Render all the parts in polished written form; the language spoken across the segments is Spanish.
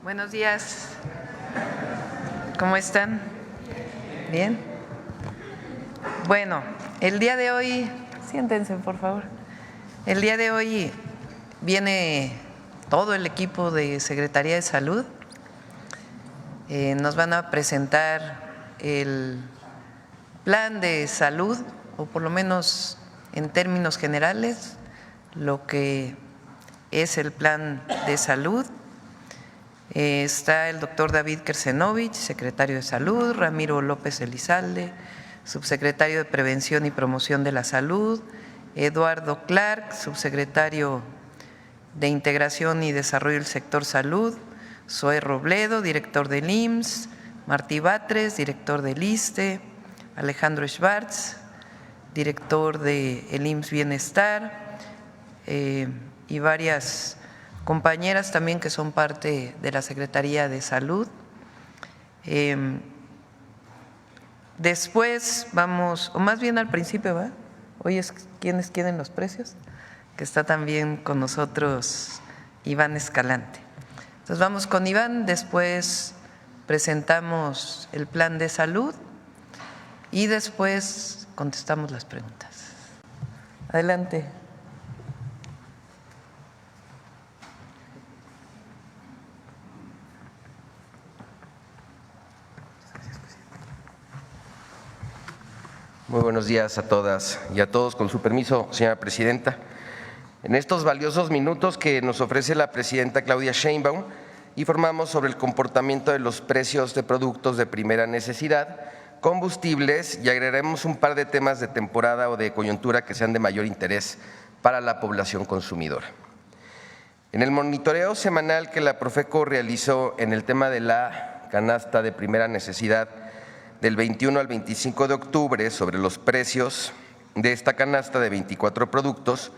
Buenos días. ¿Cómo están? ¿Bien? Bueno, el día de hoy, siéntense por favor. El día de hoy viene todo el equipo de Secretaría de Salud. Nos van a presentar el plan de salud, o por lo menos en términos generales, lo que es el plan de salud. Está el doctor David Kersenovich, secretario de Salud, Ramiro López Elizalde, subsecretario de Prevención y Promoción de la Salud, Eduardo Clark, subsecretario de Integración y Desarrollo del Sector Salud, Zoe Robledo, director del IMSS, Martí Batres, director del ISSSTE, Alejandro Schwartz, director del IMSS Bienestar, y varias compañeras también que son parte de la Secretaría de Salud. Después vamos, o más bien al principio, ¿va? Hoy es quienes quieren los precios, que está también con nosotros Iván Escalante. Entonces vamos con Iván, después presentamos el plan de salud y después contestamos las preguntas. Adelante. Muy buenos días a todas y a todos. Con su permiso, señora presidenta. En estos valiosos minutos que nos ofrece la presidenta Claudia Sheinbaum, informamos sobre el comportamiento de los precios de productos de primera necesidad, combustibles, y agregaremos un par de temas de temporada o de coyuntura que sean de mayor interés para la población consumidora. En el monitoreo semanal que la Profeco realizó en el tema de la canasta de primera necesidad del 21 al 25 de octubre sobre los precios de esta canasta de 24 productos,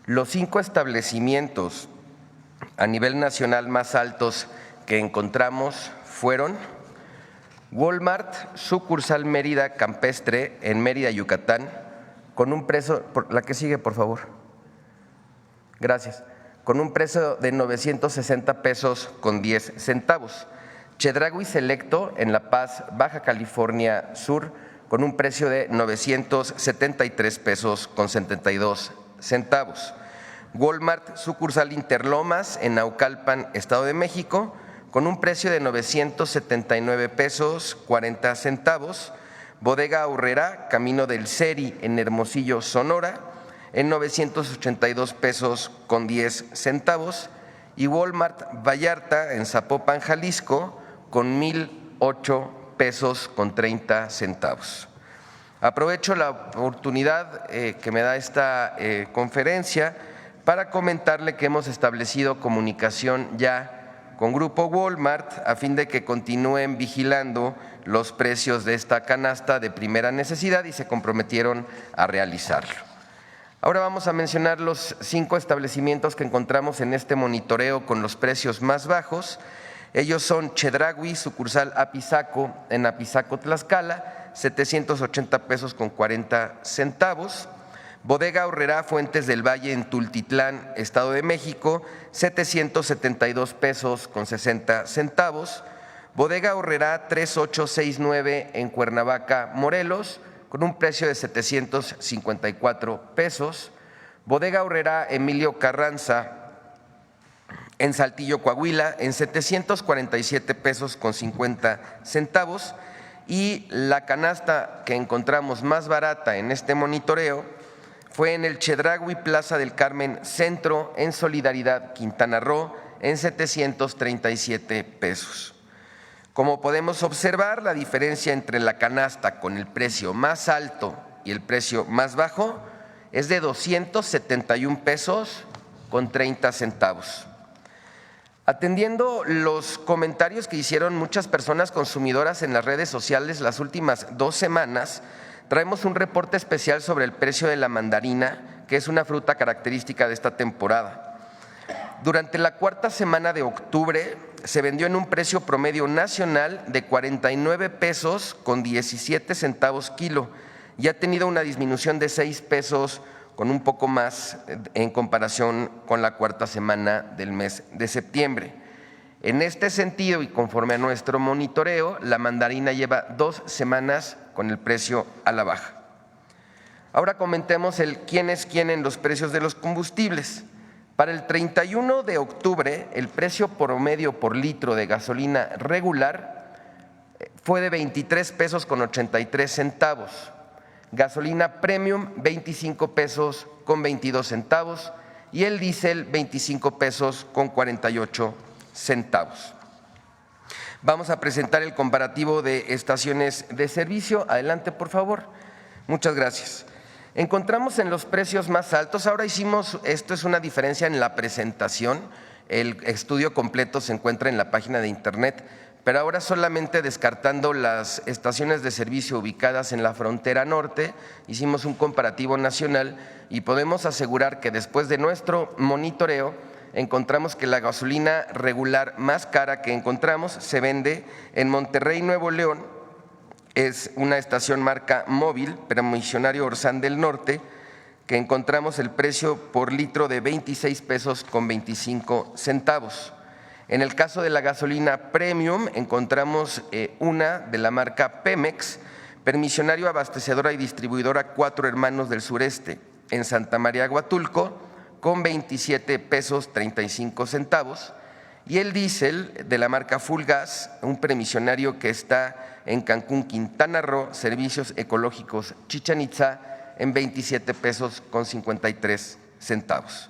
los 5 establecimientos a nivel nacional más altos que encontramos fueron Walmart, sucursal Mérida Campestre en Mérida, Yucatán, con un precio, la que sigue por favor, gracias, con un precio de 960 pesos con 10 centavos. Chedraui Selecto en La Paz, Baja California Sur, con un precio de 973 pesos con 72 centavos. Walmart, sucursal Interlomas en Naucalpan, Estado de México, con un precio de 979 pesos 40 centavos. Bodega Aurrerá, Camino del Seri en Hermosillo, Sonora, en 982 pesos con 10 centavos. Y Walmart Vallarta en Zapopan, Jalisco, con 1,008 pesos con 30 centavos. Aprovecho la oportunidad que me da esta conferencia para comentarle que hemos establecido comunicación ya con Grupo Walmart a fin de que continúen vigilando los precios de esta canasta de primera necesidad y se comprometieron a realizarlo. Ahora vamos a mencionar los 5 establecimientos que encontramos en este monitoreo con los precios más bajos. Ellos son Chedraui, sucursal Apizaco en Apizaco, Tlaxcala, 780 pesos con 40 centavos. Bodega Aurrerá, Fuentes del Valle en Tultitlán, Estado de México, 772 pesos con 60 centavos. Bodega Aurrerá 3869 en Cuernavaca, Morelos, con un precio de 754 pesos. Bodega Aurrerá Emilio Carranza en Saltillo, Coahuila, en 747 pesos con 50 centavos. Y la canasta que encontramos más barata en este monitoreo fue en el Chedraui Plaza del Carmen Centro, en Solidaridad, Quintana Roo, en 737 pesos. Como podemos observar, la diferencia entre la canasta con el precio más alto y el precio más bajo es de 271 pesos con 30 centavos. Atendiendo los comentarios que hicieron muchas personas consumidoras en las redes sociales las últimas 2 semanas, traemos un reporte especial sobre el precio de la mandarina, que es una fruta característica de esta temporada. Durante la 4ª semana de octubre se vendió en un precio promedio nacional de 49 pesos con 17 centavos kilo y ha tenido una disminución de 6 pesos con un poco más en comparación con la 4ª semana del mes de septiembre. En este sentido y conforme a nuestro monitoreo, la mandarina lleva 2 semanas con el precio a la baja. Ahora comentemos el quién es quién en los precios de los combustibles. Para el 31 de octubre, el precio promedio por litro de gasolina regular fue de 23 pesos con 83 centavos. Gasolina premium, 25 pesos con 22 centavos. Y el diésel, 25 pesos con 48 centavos. Vamos a presentar el comparativo de estaciones de servicio. Adelante, por favor. Muchas gracias. Encontramos en los precios más altos, ahora hicimos, esto es una diferencia en la presentación, el estudio completo se encuentra en la página de internet, pero ahora solamente descartando las estaciones de servicio ubicadas en la frontera norte, hicimos un comparativo nacional y podemos asegurar que después de nuestro monitoreo encontramos que la gasolina regular más cara que encontramos se vende en Monterrey, Nuevo León. Es una estación marca Móvil, Permisionario Orsán del Norte, que encontramos el precio por litro de 26 pesos con 25 centavos. En el caso de la gasolina premium, encontramos una de la marca Pemex, Permisionario Abastecedora y Distribuidora Cuatro Hermanos del Sureste, en Santa María Huatulco, con 27 pesos 35 centavos. Y el diésel de la marca Full Gas, un permisionario que está en Cancún, Quintana Roo, Servicios Ecológicos Chichén Itzá, en 27 pesos con 53 centavos.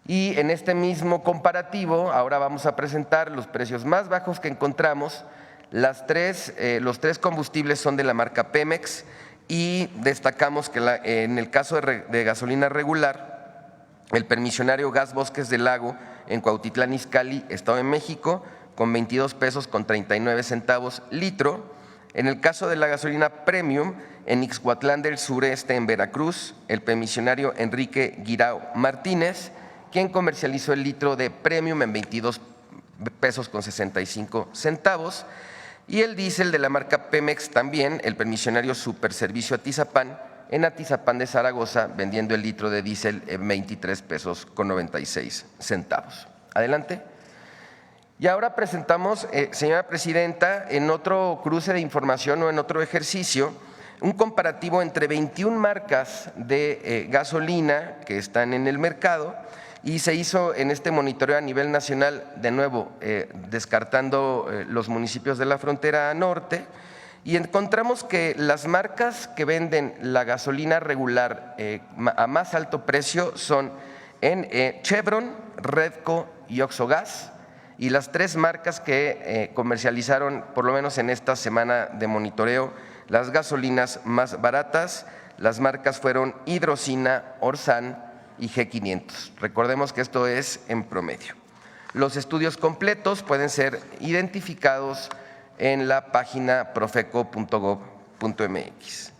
Y en este mismo comparativo, ahora vamos a presentar los precios más bajos que encontramos. Los tres combustibles son de la marca Pemex y destacamos que en el caso de gasolina regular, el permisionario Gas Bosques del Lago en Cuautitlán Izcalli, Estado de México, con 22 pesos con 39 centavos litro. En el caso de la gasolina premium, en Ixhuatlán del Sureste, en Veracruz, el permisionario Enrique Guirao Martínez, quien comercializó el litro de premium en 22 pesos con 65 centavos. Y el diésel de la marca Pemex también, el permisionario Superservicio Atizapán, en Atizapán de Zaragoza, vendiendo el litro de diésel en 23 pesos con 96 centavos. Adelante. Y ahora presentamos, señora presidenta, en otro cruce de información o en otro ejercicio, un comparativo entre 21 marcas de gasolina que están en el mercado y se hizo en este monitoreo a nivel nacional, de nuevo, descartando los municipios de la frontera norte. Y encontramos que las marcas que venden la gasolina regular a más alto precio son Chevron, Redco y Oxogas, y las 3 marcas que comercializaron, por lo menos en esta semana de monitoreo, las gasolinas más baratas. Las marcas fueron Hidrocina, Orsan y G500. Recordemos que esto es en promedio. Los estudios completos pueden ser identificados en la página profeco.gov.mx.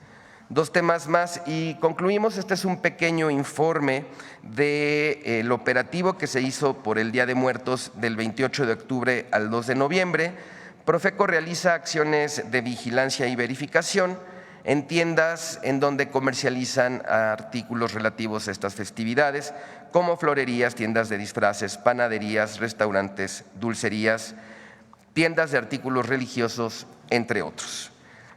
2 temas más y concluimos. Este es un pequeño informe del operativo que se hizo por el Día de Muertos del 28 de octubre al 2 de noviembre. Profeco realiza acciones de vigilancia y verificación en tiendas en donde comercializan artículos relativos a estas festividades, como florerías, tiendas de disfraces, panaderías, restaurantes, dulcerías, tiendas de artículos religiosos, entre otros.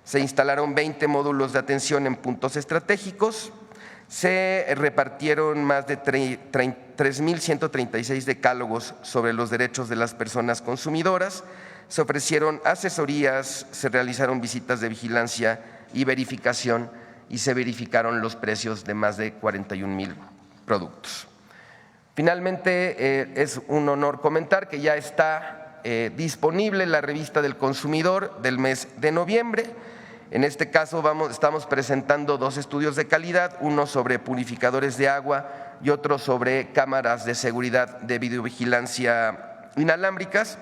Se instalaron 20 módulos de atención en puntos estratégicos, se repartieron más de 3.136 decálogos sobre los derechos de las personas consumidoras, se ofrecieron asesorías, se realizaron visitas de vigilancia y verificación y se verificaron los precios de más de 41,000 productos. Finalmente, es un honor comentar que ya está disponible la revista del consumidor del mes de noviembre. En este caso estamos presentando 2 estudios de calidad, uno sobre purificadores de agua y otro sobre cámaras de seguridad de videovigilancia inalámbricas,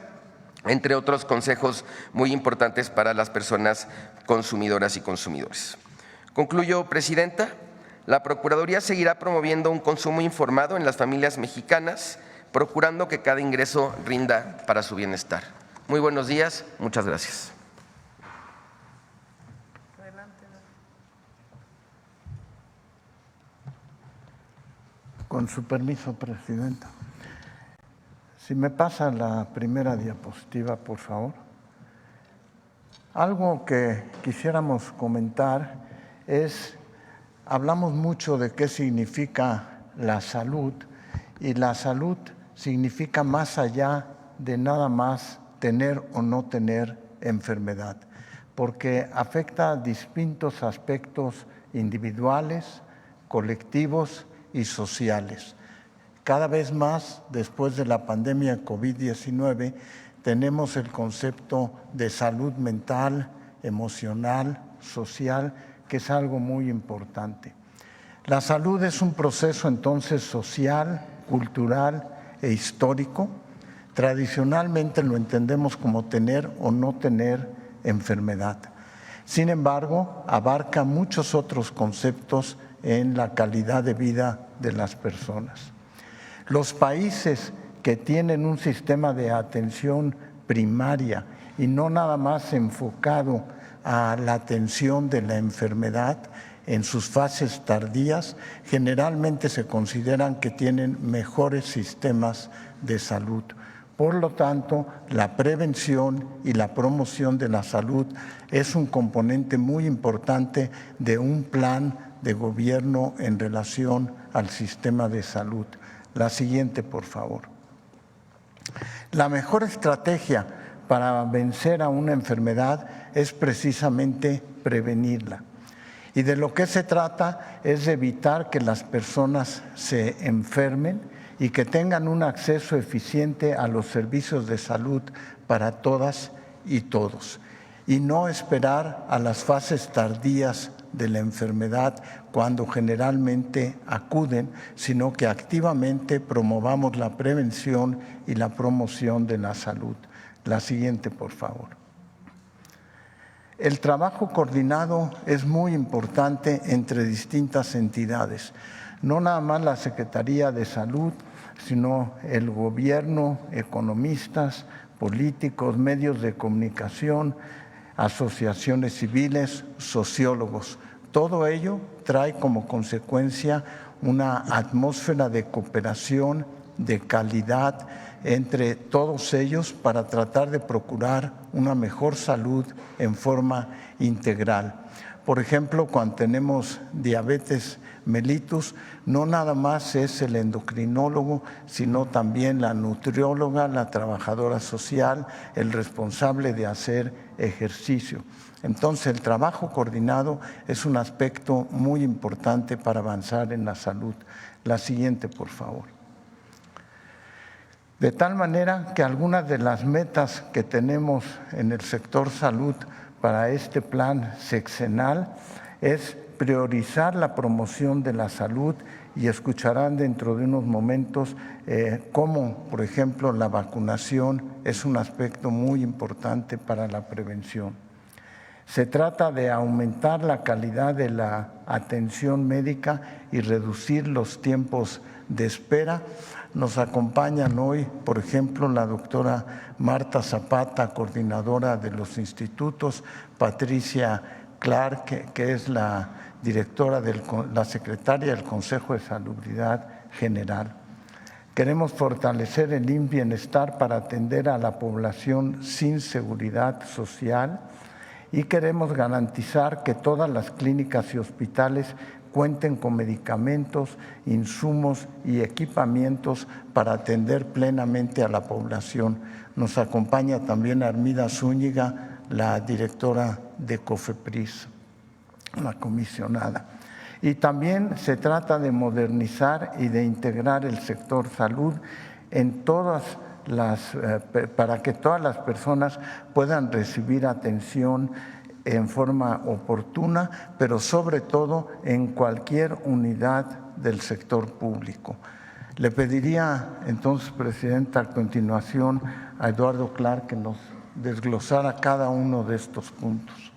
entre otros consejos muy importantes para las personas consumidoras y consumidores. Concluyo, presidenta. La Procuraduría seguirá promoviendo un consumo informado en las familias mexicanas, procurando que cada ingreso rinda para su bienestar. Muy buenos días, muchas gracias. Con su permiso, presidenta. Si me pasa la primera diapositiva, por favor. Algo que quisiéramos comentar es, hablamos mucho de qué significa la salud, y la salud significa más allá de nada más tener o no tener enfermedad, porque afecta a distintos aspectos individuales, colectivos y sociales. Cada vez más, después de la pandemia COVID-19, tenemos el concepto de salud mental, emocional, social, que es algo muy importante. La salud es un proceso entonces social, cultural e histórico. Tradicionalmente lo entendemos como tener o no tener enfermedad. Sin embargo, abarca muchos otros conceptos en la calidad de vida de las personas. Los países que tienen un sistema de atención primaria y no nada más enfocado a la atención de la enfermedad en sus fases tardías, generalmente se consideran que tienen mejores sistemas de salud. Por lo tanto, la prevención y la promoción de la salud es un componente muy importante de un plan de gobierno en relación al sistema de salud. La siguiente, por favor. La mejor estrategia para vencer a una enfermedad es precisamente prevenirla. Y de lo que se trata es de evitar que las personas se enfermen y que tengan un acceso eficiente a los servicios de salud para todas y todos. Y no esperar a las fases tardías de la enfermedad cuando generalmente acuden, sino que activamente promovamos la prevención y la promoción de la salud. La siguiente, por favor. El trabajo coordinado es muy importante entre distintas entidades, no nada más la Secretaría de Salud, sino el gobierno, economistas, políticos, medios de comunicación, asociaciones civiles, sociólogos. Todo ello trae como consecuencia una atmósfera de cooperación, de calidad entre todos ellos para tratar de procurar una mejor salud en forma integral. Por ejemplo, cuando tenemos diabetes mellitus, no nada más es el endocrinólogo, sino también la nutrióloga, la trabajadora social, el responsable de hacer ejercicio. Entonces, el trabajo coordinado es un aspecto muy importante para avanzar en la salud. La siguiente, por favor. De tal manera que algunas de las metas que tenemos en el sector salud para este plan sexenal es priorizar la promoción de la salud, y escucharán dentro de unos momentos cómo, por ejemplo, la vacunación es un aspecto muy importante para la prevención. Se trata de aumentar la calidad de la atención médica y reducir los tiempos de espera. Nos acompañan hoy, por ejemplo, la doctora Marta Zapata, coordinadora de los institutos, Patricia Clark, que es la directora, la secretaria del Consejo de Salubridad General. Queremos fortalecer el IMSS-Bienestar para atender a la población sin seguridad social, y queremos garantizar que todas las clínicas y hospitales cuenten con medicamentos, insumos y equipamientos para atender plenamente a la población. Nos acompaña también Armida Zúñiga, la directora de COFEPRIS, la comisionada. Y también se trata de modernizar y de integrar el sector salud en para que todas las personas puedan recibir atención en forma oportuna, pero sobre todo en cualquier unidad del sector público. Le pediría entonces, Presidenta, a continuación a Eduardo Clark que nos desglosara cada uno de estos puntos.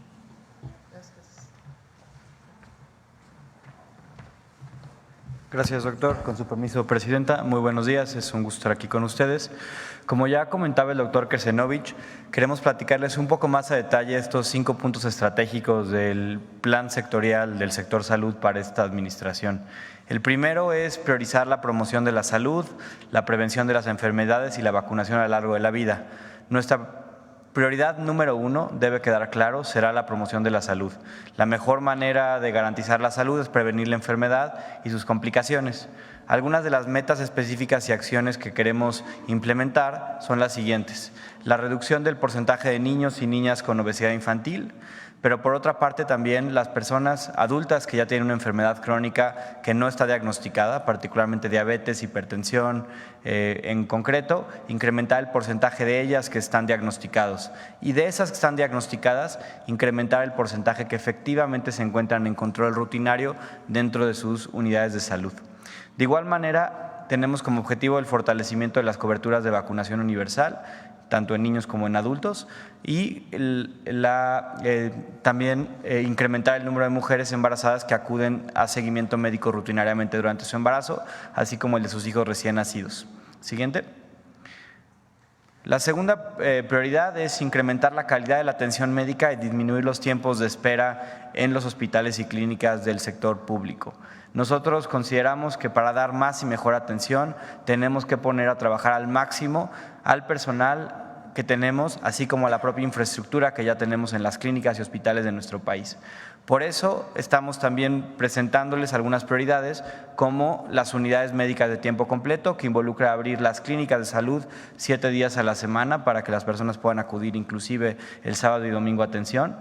Gracias, doctor. Con su permiso, presidenta. Muy buenos días, es un gusto estar aquí con ustedes. Como ya comentaba el doctor Krsenovich, queremos platicarles un poco más a detalle estos 5 puntos estratégicos del plan sectorial del sector salud para esta administración. El primero es priorizar la promoción de la salud, la prevención de las enfermedades y la vacunación a lo largo de la vida. Nuestra prioridad número 1, debe quedar claro, será la promoción de la salud. La mejor manera de garantizar la salud es prevenir la enfermedad y sus complicaciones. Algunas de las metas específicas y acciones que queremos implementar son las siguientes: la reducción del porcentaje de niños y niñas con obesidad infantil, pero por otra parte también las personas adultas que ya tienen una enfermedad crónica que no está diagnosticada, particularmente diabetes, hipertensión, en concreto, incrementar el porcentaje de ellas que están diagnosticados y de esas que están diagnosticadas, incrementar el porcentaje que efectivamente se encuentran en control rutinario dentro de sus unidades de salud. De igual manera, tenemos como objetivo el fortalecimiento de las coberturas de vacunación universal, tanto en niños como en adultos, y también incrementar el número de mujeres embarazadas que acuden a seguimiento médico rutinariamente durante su embarazo, así como el de sus hijos recién nacidos. Siguiente. La segunda prioridad es incrementar la calidad de la atención médica y disminuir los tiempos de espera en los hospitales y clínicas del sector público. Nosotros consideramos que para dar más y mejor atención tenemos que poner a trabajar al máximo al personal que tenemos, así como a la propia infraestructura que ya tenemos en las clínicas y hospitales de nuestro país. Por eso estamos también presentándoles algunas prioridades, como las unidades médicas de tiempo completo, que involucra abrir las clínicas de salud 7 días a la semana para que las personas puedan acudir inclusive el sábado y domingo a atención.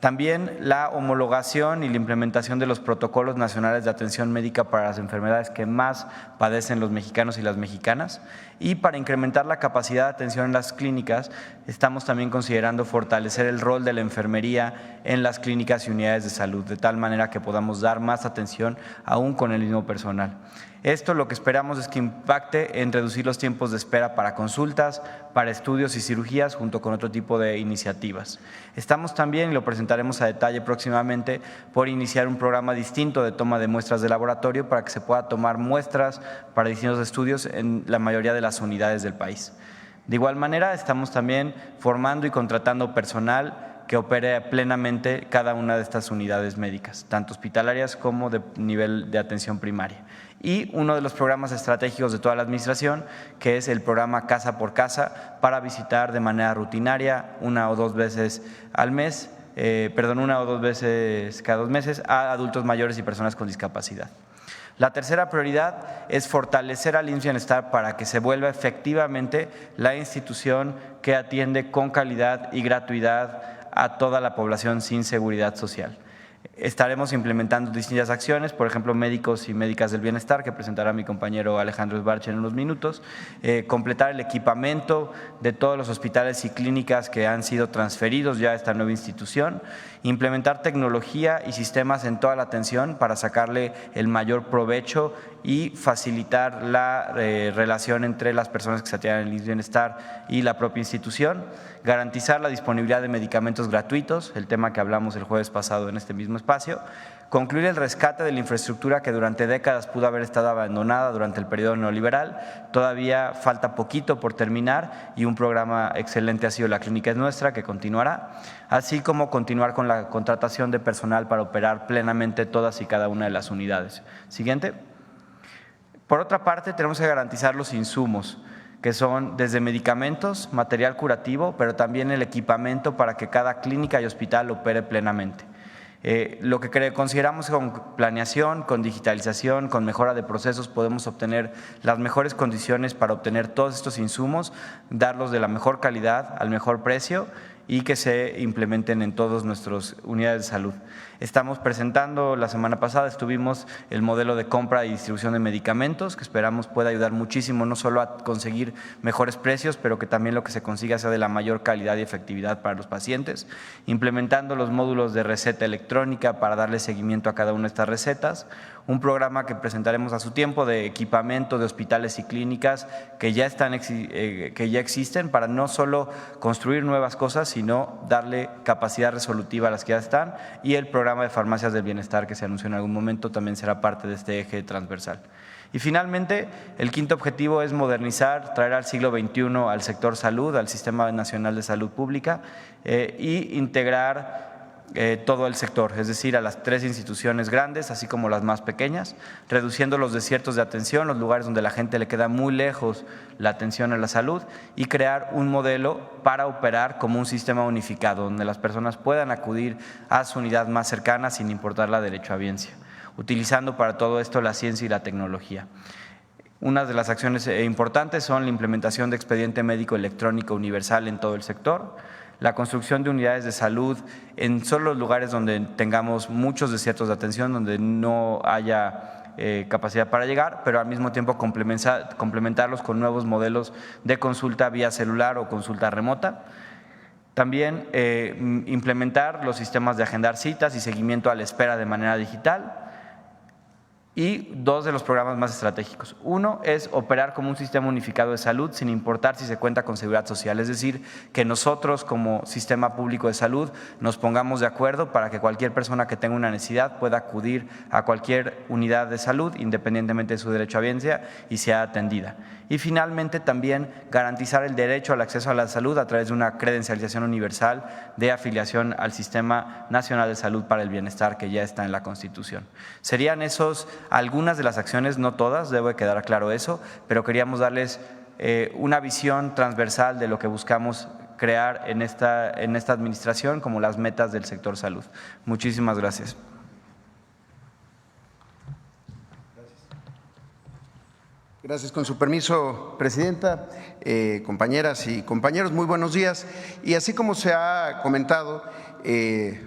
También la homologación y la implementación de los protocolos nacionales de atención médica para las enfermedades que más padecen los mexicanos y las mexicanas. Y para incrementar la capacidad de atención en las clínicas, estamos también considerando fortalecer el rol de la enfermería en las clínicas y unidades de salud, de tal manera que podamos dar más atención aún con el mismo personal. Esto lo que esperamos es que impacte en reducir los tiempos de espera para consultas, para estudios y cirugías, junto con otro tipo de iniciativas. Estamos también, y lo presentaremos a detalle próximamente, por iniciar un programa distinto de toma de muestras de laboratorio para que se pueda tomar muestras para distintos estudios en la mayoría de las unidades del país. De igual manera, estamos también formando y contratando personal que opere plenamente cada una de estas unidades médicas, tanto hospitalarias como de nivel de atención primaria. Y uno de los programas estratégicos de toda la administración, que es el programa Casa por Casa, para visitar de manera rutinaria 1 o 2 veces al mes, 1 o 2 veces cada 2 meses a adultos mayores y personas con discapacidad. La tercera prioridad es fortalecer al IMSS Bienestar para que se vuelva efectivamente la institución que atiende con calidad y gratuidad a toda la población sin seguridad social. Estaremos implementando distintas acciones, por ejemplo, médicos y médicas del bienestar, que presentará mi compañero Alejandro Esbarche en unos minutos, completar el equipamiento de todos los hospitales y clínicas que han sido transferidos ya a esta nueva institución, implementar tecnología y sistemas en toda la atención para sacarle el mayor provecho y facilitar la relación entre las personas que se atienden en el IMSS Bienestar y la propia institución, garantizar la disponibilidad de medicamentos gratuitos, el tema que hablamos el jueves pasado en este mismo espacio, concluir el rescate de la infraestructura que durante décadas pudo haber estado abandonada durante el periodo neoliberal. Todavía falta poquito por terminar y un programa excelente ha sido La Clínica es Nuestra, que continuará, así como continuar con la contratación de personal para operar plenamente todas y cada una de las unidades. Siguiente. Por otra parte, tenemos que garantizar los insumos, que son desde medicamentos, material curativo, pero también el equipamiento para que cada clínica y hospital opere plenamente. Lo que consideramos que con planeación, con digitalización, con mejora de procesos podemos obtener las mejores condiciones para obtener todos estos insumos, darlos de la mejor calidad, al mejor precio y que se implementen en todas nuestras unidades de salud. Estamos presentando, la semana pasada estuvimos el modelo de compra y distribución de medicamentos, que esperamos pueda ayudar muchísimo no solo a conseguir mejores precios, pero que también lo que se consiga sea de la mayor calidad y efectividad para los pacientes, implementando los módulos de receta electrónica para darle seguimiento a cada una de estas recetas, un programa que presentaremos a su tiempo de equipamiento de hospitales y clínicas que ya existen, para no solo construir nuevas cosas, sino darle capacidad resolutiva a las que ya están, y el programa de farmacias del bienestar que se anunció en algún momento también será parte de este eje transversal. Y finalmente, el quinto objetivo es modernizar, traer al siglo XXI al sector salud, al Sistema Nacional de Salud Pública, y integrar todo el sector, es decir, a las 3 instituciones grandes, así como las más pequeñas, reduciendo los desiertos de atención, los lugares donde la gente le queda muy lejos la atención a la salud, y crear un modelo para operar como un sistema unificado, donde las personas puedan acudir a su unidad más cercana sin importar la derechohabiencia, utilizando para todo esto la ciencia y la tecnología. Unas de las acciones importantes son la implementación de expediente médico electrónico universal en todo el sector, la construcción de unidades de salud en solo los lugares donde tengamos muchos desiertos de atención, donde no haya capacidad para llegar, pero al mismo tiempo complementarlos con nuevos modelos de consulta vía celular o consulta remota. También implementar los sistemas de agendar citas y seguimiento a la espera de manera digital. Y 2 de los programas más estratégicos. Uno es operar como un sistema unificado de salud sin importar si se cuenta con seguridad social, es decir, que nosotros como sistema público de salud nos pongamos de acuerdo para que cualquier persona que tenga una necesidad pueda acudir a cualquier unidad de salud independientemente de su derechohabiencia y sea atendida. Y finalmente también garantizar el derecho al acceso a la salud a través de una credencialización universal de afiliación al Sistema Nacional de Salud para el Bienestar que ya está en la Constitución. Serían esos algunas de las acciones, no todas, debe quedar claro eso, pero queríamos darles una visión transversal de lo que buscamos crear en esta administración como las metas del sector salud. Muchísimas gracias. Gracias. Con su permiso, Presidenta, compañeras y compañeros, muy buenos días. Y así como se ha comentado,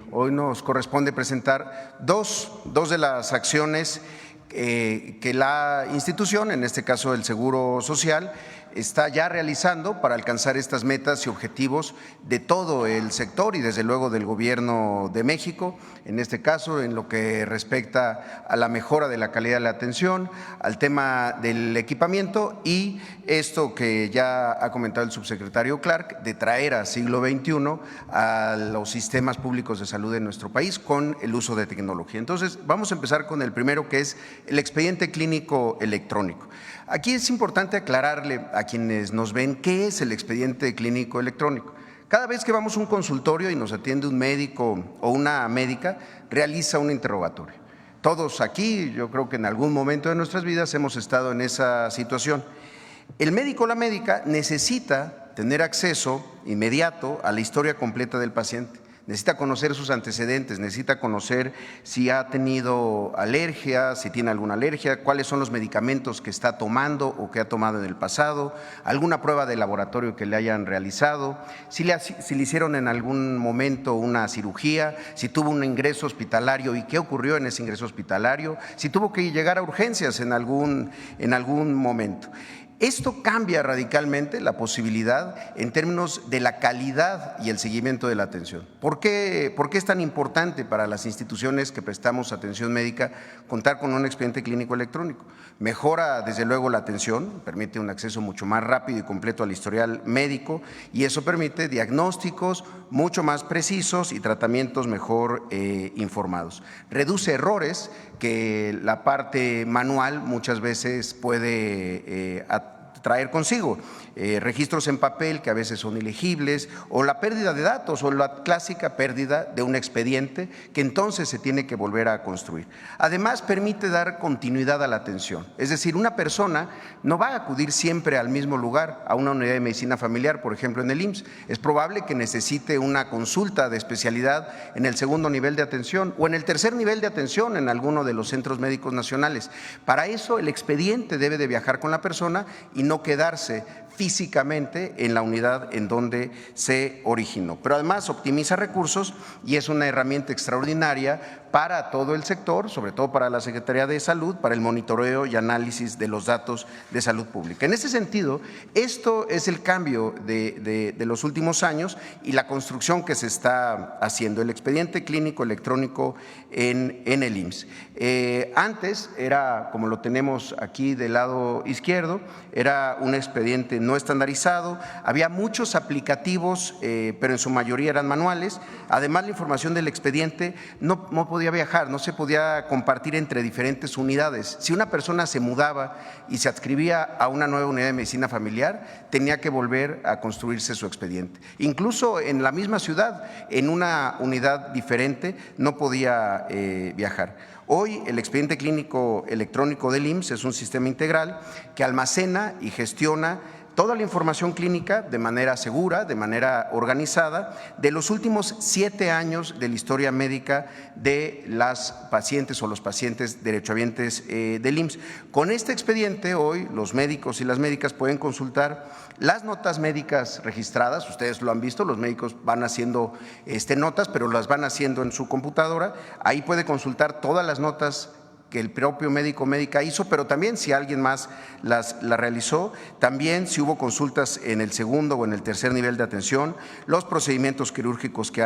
hoy nos corresponde presentar dos de las acciones que la institución, en este caso el Seguro Social, está ya realizando para alcanzar estas metas y objetivos de todo el sector y desde luego del Gobierno de México, en este caso en lo que respecta a la mejora de la calidad de la atención, al tema del equipamiento y esto que ya ha comentado el subsecretario Clark, de traer a siglo XXI a los sistemas públicos de salud de nuestro país con el uso de tecnología. Entonces, vamos a empezar con el primero, que es el expediente clínico electrónico. Aquí es importante aclararle a quienes nos ven qué es el expediente clínico electrónico. Cada vez que vamos a un consultorio y nos atiende un médico o una médica, realiza un interrogatorio. Todos aquí, yo creo que en algún momento de nuestras vidas hemos estado en esa situación. El médico o la médica necesita tener acceso inmediato a la historia completa del paciente. Necesita conocer sus antecedentes, necesita conocer si ha tenido alergia, si tiene alguna alergia, cuáles son los medicamentos que está tomando o que ha tomado en el pasado, alguna prueba de laboratorio que le hayan realizado, si le hicieron en algún momento una cirugía, si tuvo un ingreso hospitalario y qué ocurrió en ese ingreso hospitalario, si tuvo que llegar a urgencias en algún momento. Esto cambia radicalmente la posibilidad en términos de la calidad y el seguimiento de la atención. ¿Por qué es tan importante para las instituciones que prestamos atención médica contar con un expediente clínico electrónico? Mejora desde luego la atención, permite un acceso mucho más rápido y completo al historial médico y eso permite diagnósticos mucho más precisos y tratamientos mejor informados. Reduce errores que la parte manual muchas veces puede traer consigo, registros en papel que a veces son ilegibles o la pérdida de datos o la clásica pérdida de un expediente que entonces se tiene que volver a construir. Además permite dar continuidad a la atención, es decir, una persona no va a acudir siempre al mismo lugar, a una unidad de medicina familiar, por ejemplo en el IMSS, es probable que necesite una consulta de especialidad en el segundo nivel de atención o en el tercer nivel de atención en alguno de los centros médicos nacionales. Para eso el expediente debe de viajar con la persona y no quedarse físicamente en la unidad en donde se originó. Pero además optimiza recursos y es una herramienta extraordinaria para todo el sector, sobre todo para la Secretaría de Salud, para el monitoreo y análisis de los datos de salud pública. En ese sentido, esto es el cambio de los últimos años y la construcción que se está haciendo, el expediente clínico electrónico en el IMSS. Antes era, como lo tenemos aquí del lado izquierdo, era un expediente no estandarizado, había muchos aplicativos, pero en su mayoría eran manuales. Además, la información del expediente no podía viajar, no se podía compartir entre diferentes unidades. Si una persona se mudaba y se adscribía a una nueva unidad de medicina familiar, tenía que volver a construirse su expediente. Incluso en la misma ciudad, en una unidad diferente, no podía viajar. Hoy el expediente clínico electrónico del IMSS es un sistema integral que almacena y gestiona toda la información clínica de manera segura, de manera organizada, de los últimos 7 años de la historia médica de las pacientes o los pacientes derechohabientes del IMSS. Con este expediente hoy los médicos y las médicas pueden consultar las notas médicas registradas. Ustedes lo han visto, los médicos van haciendo notas, pero las van haciendo en su computadora. Ahí puede consultar todas las notas que el propio médico o médica hizo, pero también si alguien más las realizó, también si hubo consultas en el segundo o en el tercer nivel de atención, los procedimientos quirúrgicos que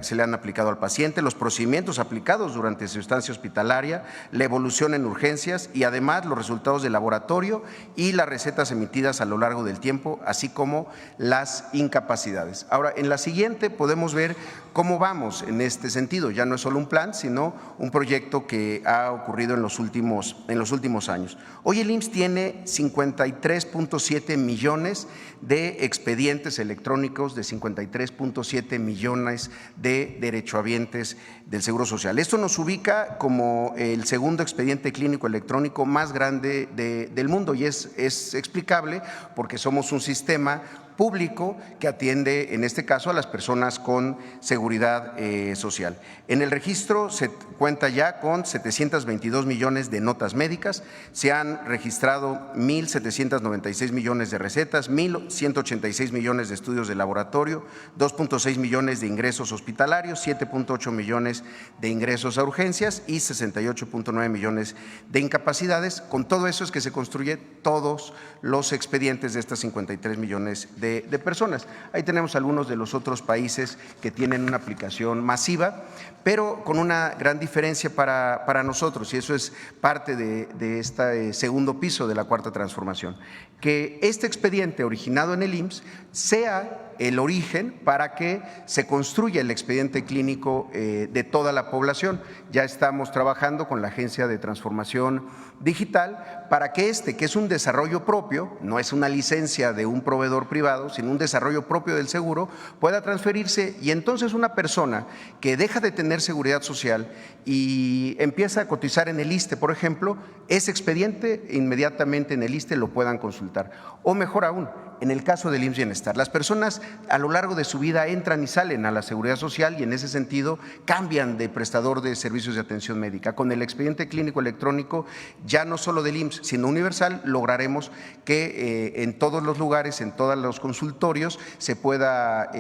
se le han aplicado al paciente, los procedimientos aplicados durante su estancia hospitalaria, la evolución en urgencias y además los resultados de laboratorio y las recetas emitidas a lo largo del tiempo, así como las incapacidades. Ahora, en la siguiente podemos ver cómo vamos en este sentido. Ya no es solo un plan, sino un proyecto que ha ocurrido en los últimos años. Hoy el IMSS tiene 53.7 millones de expedientes electrónicos, de 53.7 millones de derechohabientes del Seguro Social. Esto nos ubica como el segundo expediente clínico electrónico más grande del mundo y es explicable porque somos un sistema público que atiende, en este caso, a las personas con seguridad social. En el registro se cuenta ya con 722 millones de notas médicas, se han registrado 1.796 millones de recetas, 1.186 millones de estudios de laboratorio, 2.6 millones de ingresos hospitalarios, 7.8 millones de ingresos a urgencias y 68.9 millones de incapacidades. Con todo eso es que se construye todos los expedientes de estas 53 millones de personas. Ahí tenemos algunos de los otros países que tienen una aplicación masiva, pero con una gran diferencia para nosotros, y eso es parte de este segundo piso de la Cuarta Transformación, que este expediente originado en el IMSS sea el origen para que se construya el expediente clínico de toda la población. Ya estamos trabajando con la Agencia de Transformación Digital para que que es un desarrollo propio, no es una licencia de un proveedor privado, sino un desarrollo propio del seguro, pueda transferirse y entonces una persona que deja de tener seguridad social y empieza a cotizar en el ISSSTE, por ejemplo, ese expediente inmediatamente en el ISSSTE lo puedan consultar. O mejor aún, en el caso del IMSS Bienestar, las personas a lo largo de su vida entran y salen a la seguridad social y en ese sentido cambian de prestador de servicios de atención médica. Con el expediente clínico electrónico, ya no solo del IMSS, sino universal, lograremos que en todos los lugares, en todos los consultorios, se pueda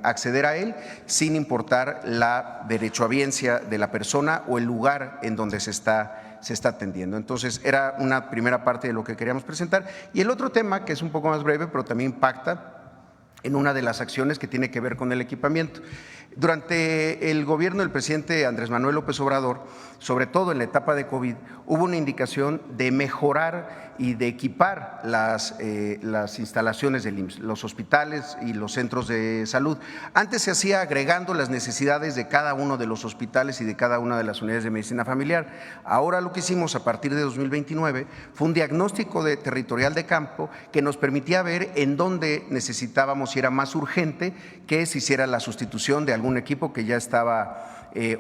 acceder a él sin importar la derechohabiencia de la persona o el lugar en donde se está atendiendo. Entonces, era una primera parte de lo que queríamos presentar. Y el otro tema, que es un poco más breve, pero también impacta en una de las acciones que tiene que ver con el equipamiento. Durante el gobierno del presidente Andrés Manuel López Obrador, sobre todo en la etapa de COVID, hubo una indicación de mejorar y de equipar las instalaciones del IMSS, los hospitales y los centros de salud. Antes se hacía agregando las necesidades de cada uno de los hospitales y de cada una de las unidades de medicina familiar. Ahora lo que hicimos a partir de 2029 fue un diagnóstico territorial de campo que nos permitía ver en dónde necesitábamos, si era más urgente, que se hiciera la sustitución de algún equipo que ya estaba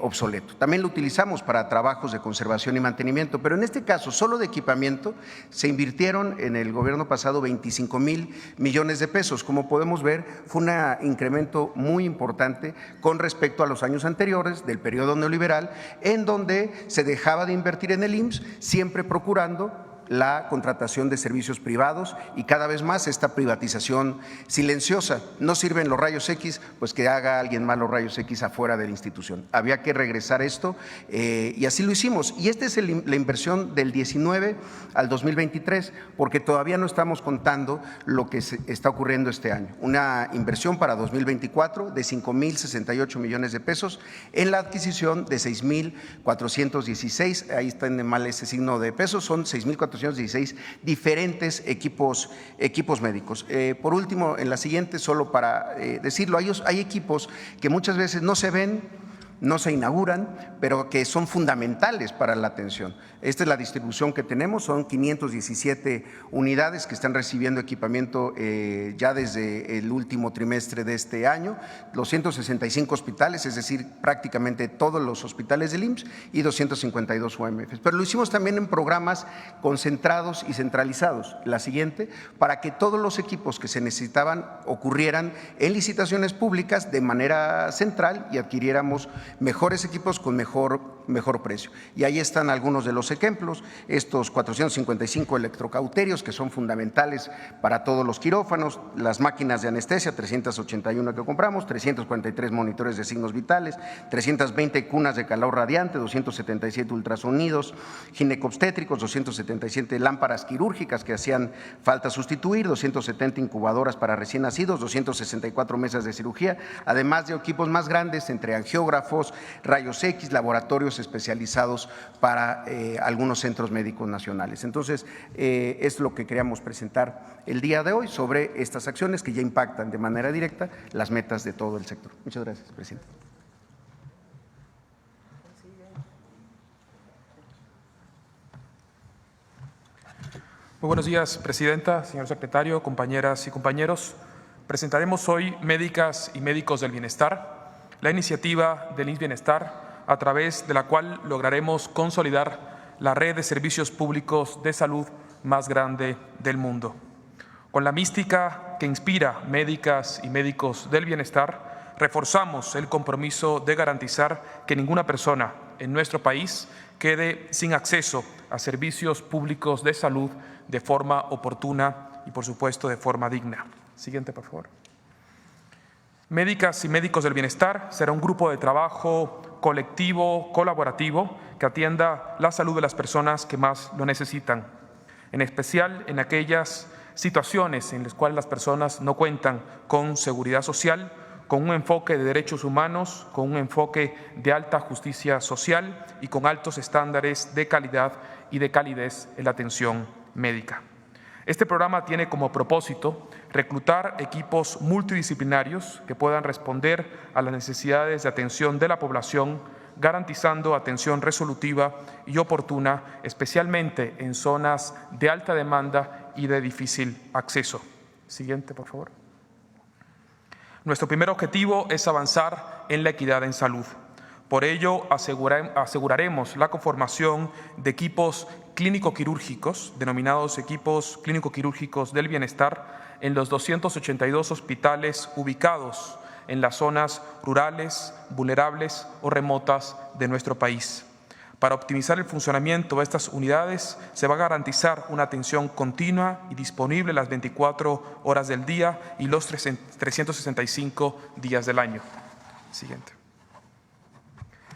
obsoleto. También lo utilizamos para trabajos de conservación y mantenimiento, pero en este caso solo de equipamiento se invirtieron en el gobierno pasado 25,000 millones de pesos. Como podemos ver, fue un incremento muy importante con respecto a los años anteriores del periodo neoliberal, en donde se dejaba de invertir en el IMSS, siempre procurando la contratación de servicios privados y cada vez más esta privatización silenciosa. No sirven los rayos X, pues que haga alguien más los rayos X afuera de la institución. Había que regresar esto y así lo hicimos. Y esta es la inversión del 19 al 2023, porque todavía no estamos contando lo que está ocurriendo este año. Una inversión para 2024 de 5,068 millones de pesos en la adquisición de 6,416, ahí está en mal ese signo de pesos, son 6,416 diferentes equipos médicos. Por último, en la siguiente, solo para decirlo, hay equipos que muchas veces no se ven, no se inauguran, pero que son fundamentales para la atención. Esta es la distribución que tenemos, son 517 unidades que están recibiendo equipamiento ya desde el último trimestre de este año, 265 hospitales, es decir, prácticamente todos los hospitales del IMSS y 252 UMFs. Pero lo hicimos también en programas concentrados y centralizados. La siguiente, para que todos los equipos que se necesitaban ocurrieran en licitaciones públicas de manera central y adquiriéramos mejores equipos con mejor precio. Y ahí están algunos de los ejemplos, estos 455 electrocauterios que son fundamentales para todos los quirófanos, las máquinas de anestesia, 381 que compramos, 343 monitores de signos vitales, 320 cunas de calor radiante, 277 ultrasonidos ginecobstétricos, 277 lámparas quirúrgicas que hacían falta sustituir, 270 incubadoras para recién nacidos, 264 mesas de cirugía, además de equipos más grandes entre angiógrafos, rayos X, laboratorios especializados para algunos centros médicos nacionales. Entonces, es lo que queríamos presentar el día de hoy sobre estas acciones que ya impactan de manera directa las metas de todo el sector. Muchas gracias, presidente. Muy buenos días, presidenta, señor secretario, compañeras y compañeros. Presentaremos hoy Médicas y Médicos del Bienestar, la iniciativa del IMSS Bienestar, a través de la cual lograremos consolidar la red de servicios públicos de salud más grande del mundo. Con la mística que inspira Médicas y Médicos del Bienestar, reforzamos el compromiso de garantizar que ninguna persona en nuestro país quede sin acceso a servicios públicos de salud de forma oportuna y, por supuesto, de forma digna. Siguiente, por favor. Médicas y Médicos del Bienestar será un grupo de trabajo colectivo, colaborativo, que atienda la salud de las personas que más lo necesitan, en especial en aquellas situaciones en las cuales las personas no cuentan con seguridad social, con un enfoque de derechos humanos, con un enfoque de alta justicia social y con altos estándares de calidad y de calidez en la atención médica. Este programa tiene como propósito reclutar equipos multidisciplinarios que puedan responder a las necesidades de atención de la población, garantizando atención resolutiva y oportuna, especialmente en zonas de alta demanda y de difícil acceso. Siguiente, por favor. Nuestro primer objetivo es avanzar en la equidad en salud. Por ello, aseguraremos la conformación de equipos clínico-quirúrgicos, denominados equipos clínico-quirúrgicos del bienestar, en los 282 hospitales ubicados en las zonas rurales, vulnerables o remotas de nuestro país. Para optimizar el funcionamiento de estas unidades, se va a garantizar una atención continua y disponible las 24 horas del día y los 365 días del año. Siguiente.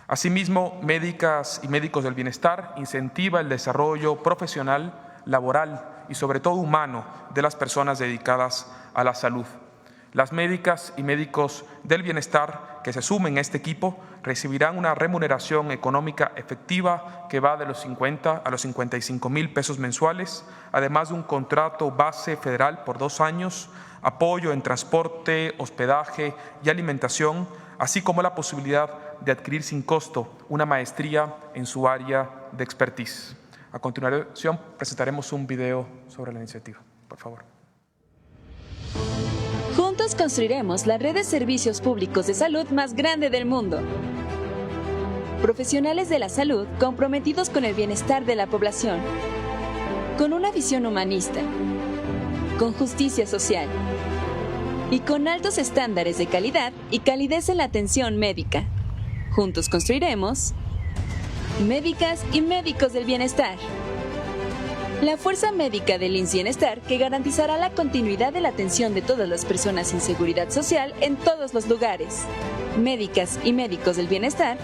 Asimismo, Médicas y Médicos del Bienestar incentiva el desarrollo profesional, laboral y sobre todo humano de las personas dedicadas a la salud. Las médicas y médicos del bienestar que se sumen a este equipo recibirán una remuneración económica efectiva que va de los 50 a los 55,000 pesos mensuales, además de un contrato base federal por 2 años, apoyo en transporte, hospedaje y alimentación, así como la posibilidad de adquirir sin costo una maestría en su área de expertise. A continuación, presentaremos un video sobre la iniciativa. Por favor. Juntos construiremos la red de servicios públicos de salud más grande del mundo. Profesionales de la salud comprometidos con el bienestar de la población, con una visión humanista, con justicia social y con altos estándares de calidad y calidez en la atención médica. Juntos construiremos Médicas y Médicos del Bienestar. La fuerza médica del IMSS Bienestar, que garantizará la continuidad de la atención de todas las personas sin seguridad social en todos los lugares. Médicas y médicos del bienestar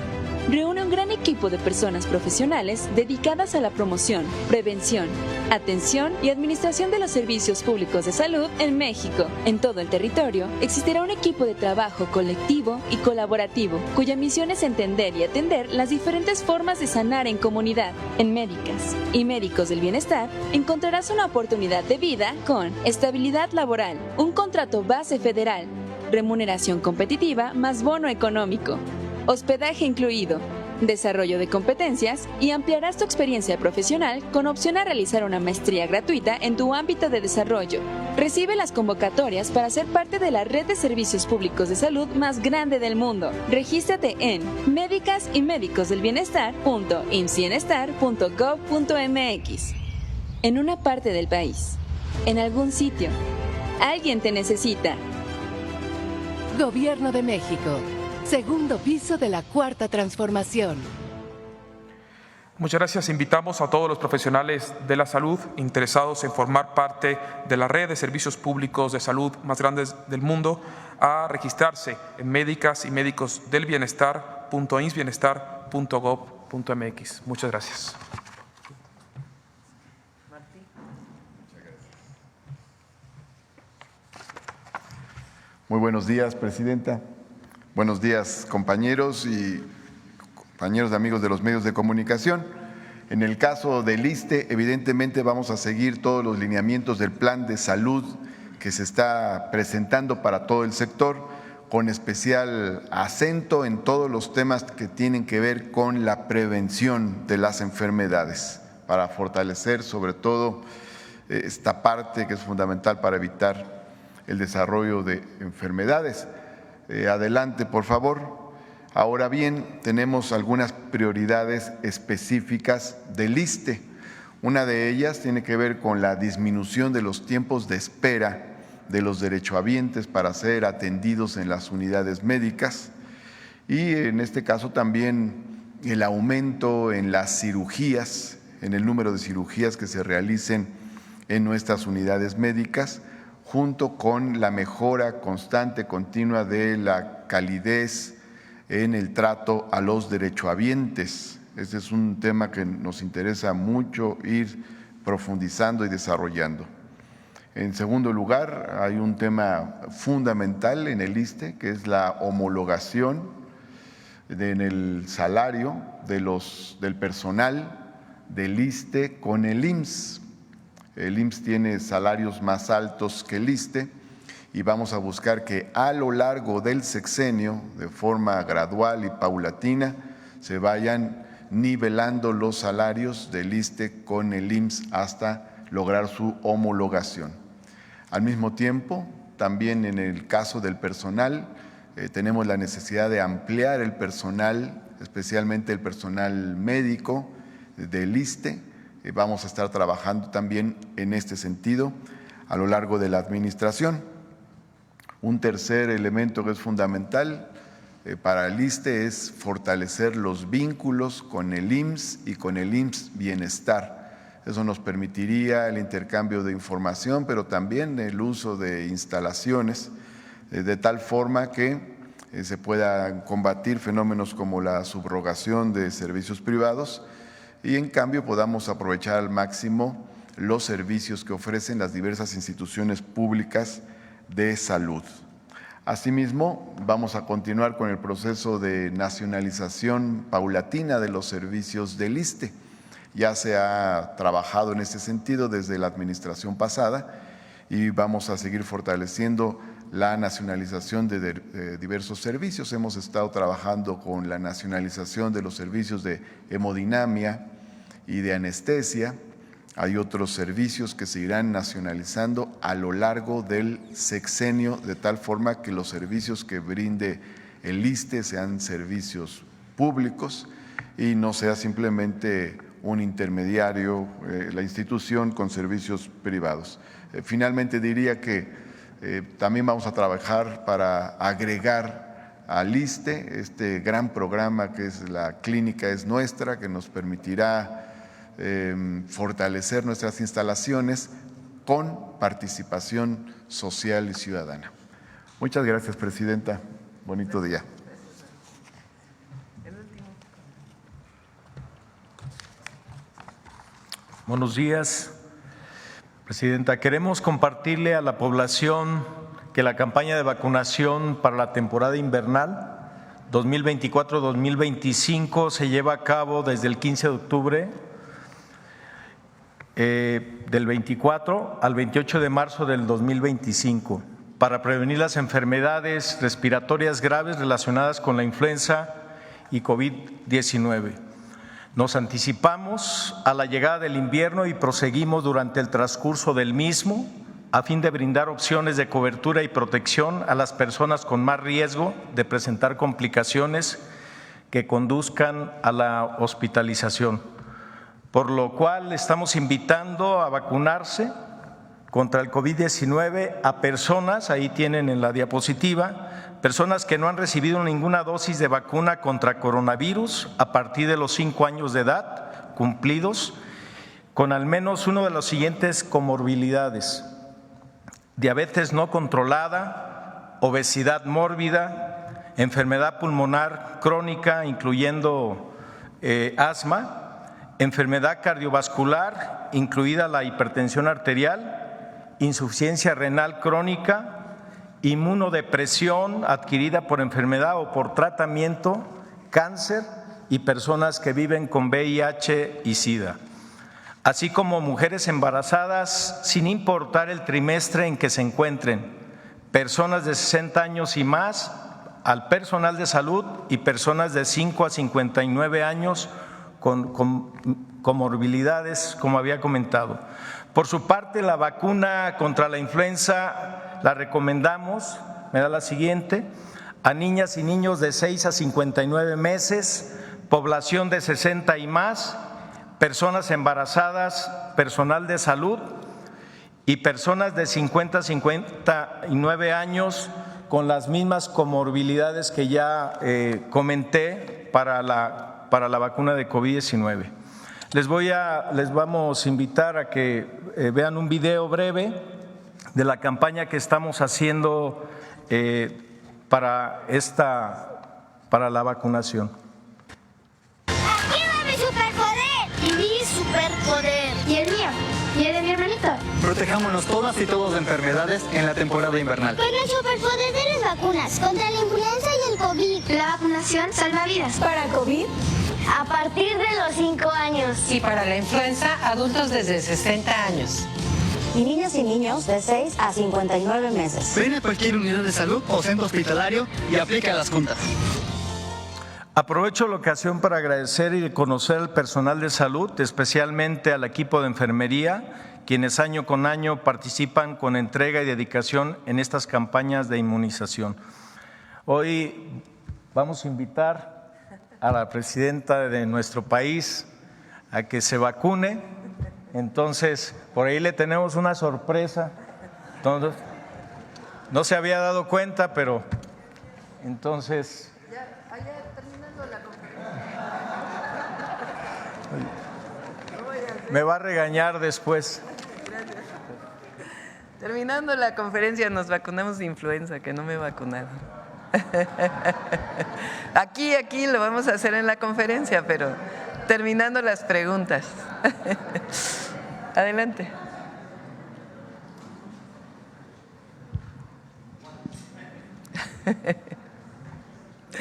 reúne un gran equipo de personas profesionales dedicadas a la promoción, prevención, atención y administración de los servicios públicos de salud en México. En todo el territorio existirá un equipo de trabajo colectivo y colaborativo, cuya misión es entender y atender las diferentes formas de sanar en comunidad. En Médicas y Médicos del Bienestar encontrarás una oportunidad de vida con estabilidad laboral, un contrato base federal, remuneración competitiva más bono económico, hospedaje incluido, desarrollo de competencias y ampliarás tu experiencia profesional con opción a realizar una maestría gratuita en tu ámbito de desarrollo. Recibe las convocatorias para ser parte de la red de servicios públicos de salud más grande del mundo. Regístrate en Médicas y Médicos del Bienestar.imsbienestar.gov.mx. En una parte del país, en algún sitio, alguien te necesita. Gobierno de México. Segundo piso de la Cuarta Transformación. Muchas gracias. Invitamos a todos los profesionales de la salud interesados en formar parte de la red de servicios públicos de salud más grandes del mundo a registrarse en Médicas y Médicos del Bienestar.imsbienestar.gov.mx. Muchas gracias. Muy buenos días, Presidenta. Buenos días, compañeros y compañeros de amigos de los medios de comunicación. En el caso del ISSSTE, evidentemente vamos a seguir todos los lineamientos del plan de salud que se está presentando para todo el sector, con especial acento en todos los temas que tienen que ver con la prevención de las enfermedades, para fortalecer sobre todo esta parte que es fundamental para evitar el desarrollo de enfermedades. Adelante, por favor. Ahora bien, tenemos algunas prioridades específicas del ISSSTE. Una de ellas tiene que ver con la disminución de los tiempos de espera de los derechohabientes para ser atendidos en las unidades médicas y en este caso también el aumento en las cirugías, en el número de cirugías que se realicen en nuestras unidades médicas, junto con la mejora constante, continua de la calidez en el trato a los derechohabientes. Este es un tema que nos interesa mucho ir profundizando y desarrollando. En segundo lugar, hay un tema fundamental en el ISSSTE, que es la homologación en el salario del personal del ISSSTE con el IMSS. El IMSS tiene salarios más altos que el ISSSTE y vamos a buscar que a lo largo del sexenio, de forma gradual y paulatina, se vayan nivelando los salarios del ISSSTE con el IMSS hasta lograr su homologación. Al mismo tiempo, también en el caso del personal, tenemos la necesidad de ampliar el personal, especialmente el personal médico del ISSSTE. Vamos a estar trabajando también en este sentido a lo largo de la administración. Un tercer elemento que es fundamental para el ISSSTE es fortalecer los vínculos con el IMSS y con el IMSS Bienestar. Eso nos permitiría el intercambio de información, pero también el uso de instalaciones, de tal forma que se puedan combatir fenómenos como la subrogación de servicios privados y en cambio podamos aprovechar al máximo los servicios que ofrecen las diversas instituciones públicas de salud. Asimismo, vamos a continuar con el proceso de nacionalización paulatina de los servicios del ISSSTE. Ya se ha trabajado en ese sentido desde la administración pasada y vamos a seguir fortaleciendo la nacionalización de diversos servicios. Hemos estado trabajando con la nacionalización de los servicios de hemodinamia y de anestesia. Hay otros servicios que se irán nacionalizando a lo largo del sexenio, de tal forma que los servicios que brinde el ISSSTE sean servicios públicos y no sea simplemente un intermediario, la institución con servicios privados. Finalmente diría que también vamos a trabajar para agregar al ISSSTE este gran programa que es la Clínica es Nuestra, que nos permitirá fortalecer nuestras instalaciones con participación social y ciudadana. Muchas gracias, Presidenta. Bonito día. Buenos días, Presidenta. Queremos compartirle a la población que la campaña de vacunación para la temporada invernal 2024-2025 se lleva a cabo desde el 15 de octubre del 24 al 28 de marzo del 2025 para prevenir las enfermedades respiratorias graves relacionadas con la influenza y COVID-19. Nos anticipamos a la llegada del invierno y proseguimos durante el transcurso del mismo a fin de brindar opciones de cobertura y protección a las personas con más riesgo de presentar complicaciones que conduzcan a la hospitalización, por lo cual estamos invitando a vacunarse contra el COVID-19 a personas, ahí tienen en la diapositiva, personas que no han recibido ninguna dosis de vacuna contra coronavirus a partir de los 5 años de edad cumplidos, con al menos uno de los siguientes comorbilidades: diabetes no controlada, obesidad mórbida, enfermedad pulmonar crónica, incluyendo asma, enfermedad cardiovascular, incluida la hipertensión arterial, insuficiencia renal crónica, inmunodepresión adquirida por enfermedad o por tratamiento, cáncer y personas que viven con VIH y SIDA, así como mujeres embarazadas sin importar el trimestre en que se encuentren, personas de 60 años y más, al personal de salud y personas de 5 a 59 años con comorbilidades, como había comentado. Por su parte, la vacuna contra la influenza la recomendamos, me da la siguiente, a niñas y niños de 6 a 59 meses, población de 60 y más, personas embarazadas, personal de salud y personas de 50 a 59 años con las mismas comorbilidades que ya comenté para la vacuna de COVID-19. Les vamos a invitar a que vean un video breve de la campaña que estamos haciendo para la vacunación. ¡Aquí va mi superpoder! Y mi superpoder. ¿Y el mío? ¿Y el de mi hermanito? Protejámonos todas y todos de enfermedades en la temporada invernal. Con el superpoder de las vacunas contra la influenza y el COVID. La vacunación salva vidas. ¿Para COVID? A partir de los 5 años. Y para la influenza, adultos desde 60 años. Y niñas y niños de 6 a 59 meses. Ven a cualquier unidad de salud o centro hospitalario y aplica las juntas. Aprovecho la ocasión para agradecer y reconocer al personal de salud, especialmente al equipo de enfermería, quienes año con año participan con entrega y dedicación en estas campañas de inmunización. Hoy vamos a invitar a la presidenta de nuestro país a que se vacune. Entonces, por ahí le tenemos una sorpresa. Entonces, no se había dado cuenta, pero entonces… Ya, allá terminando la conferencia. Me va a regañar después. Gracias. Terminando la conferencia nos vacunamos de influenza, que no me vacunaron. Aquí lo vamos a hacer en la conferencia, pero terminando las preguntas. Adelante.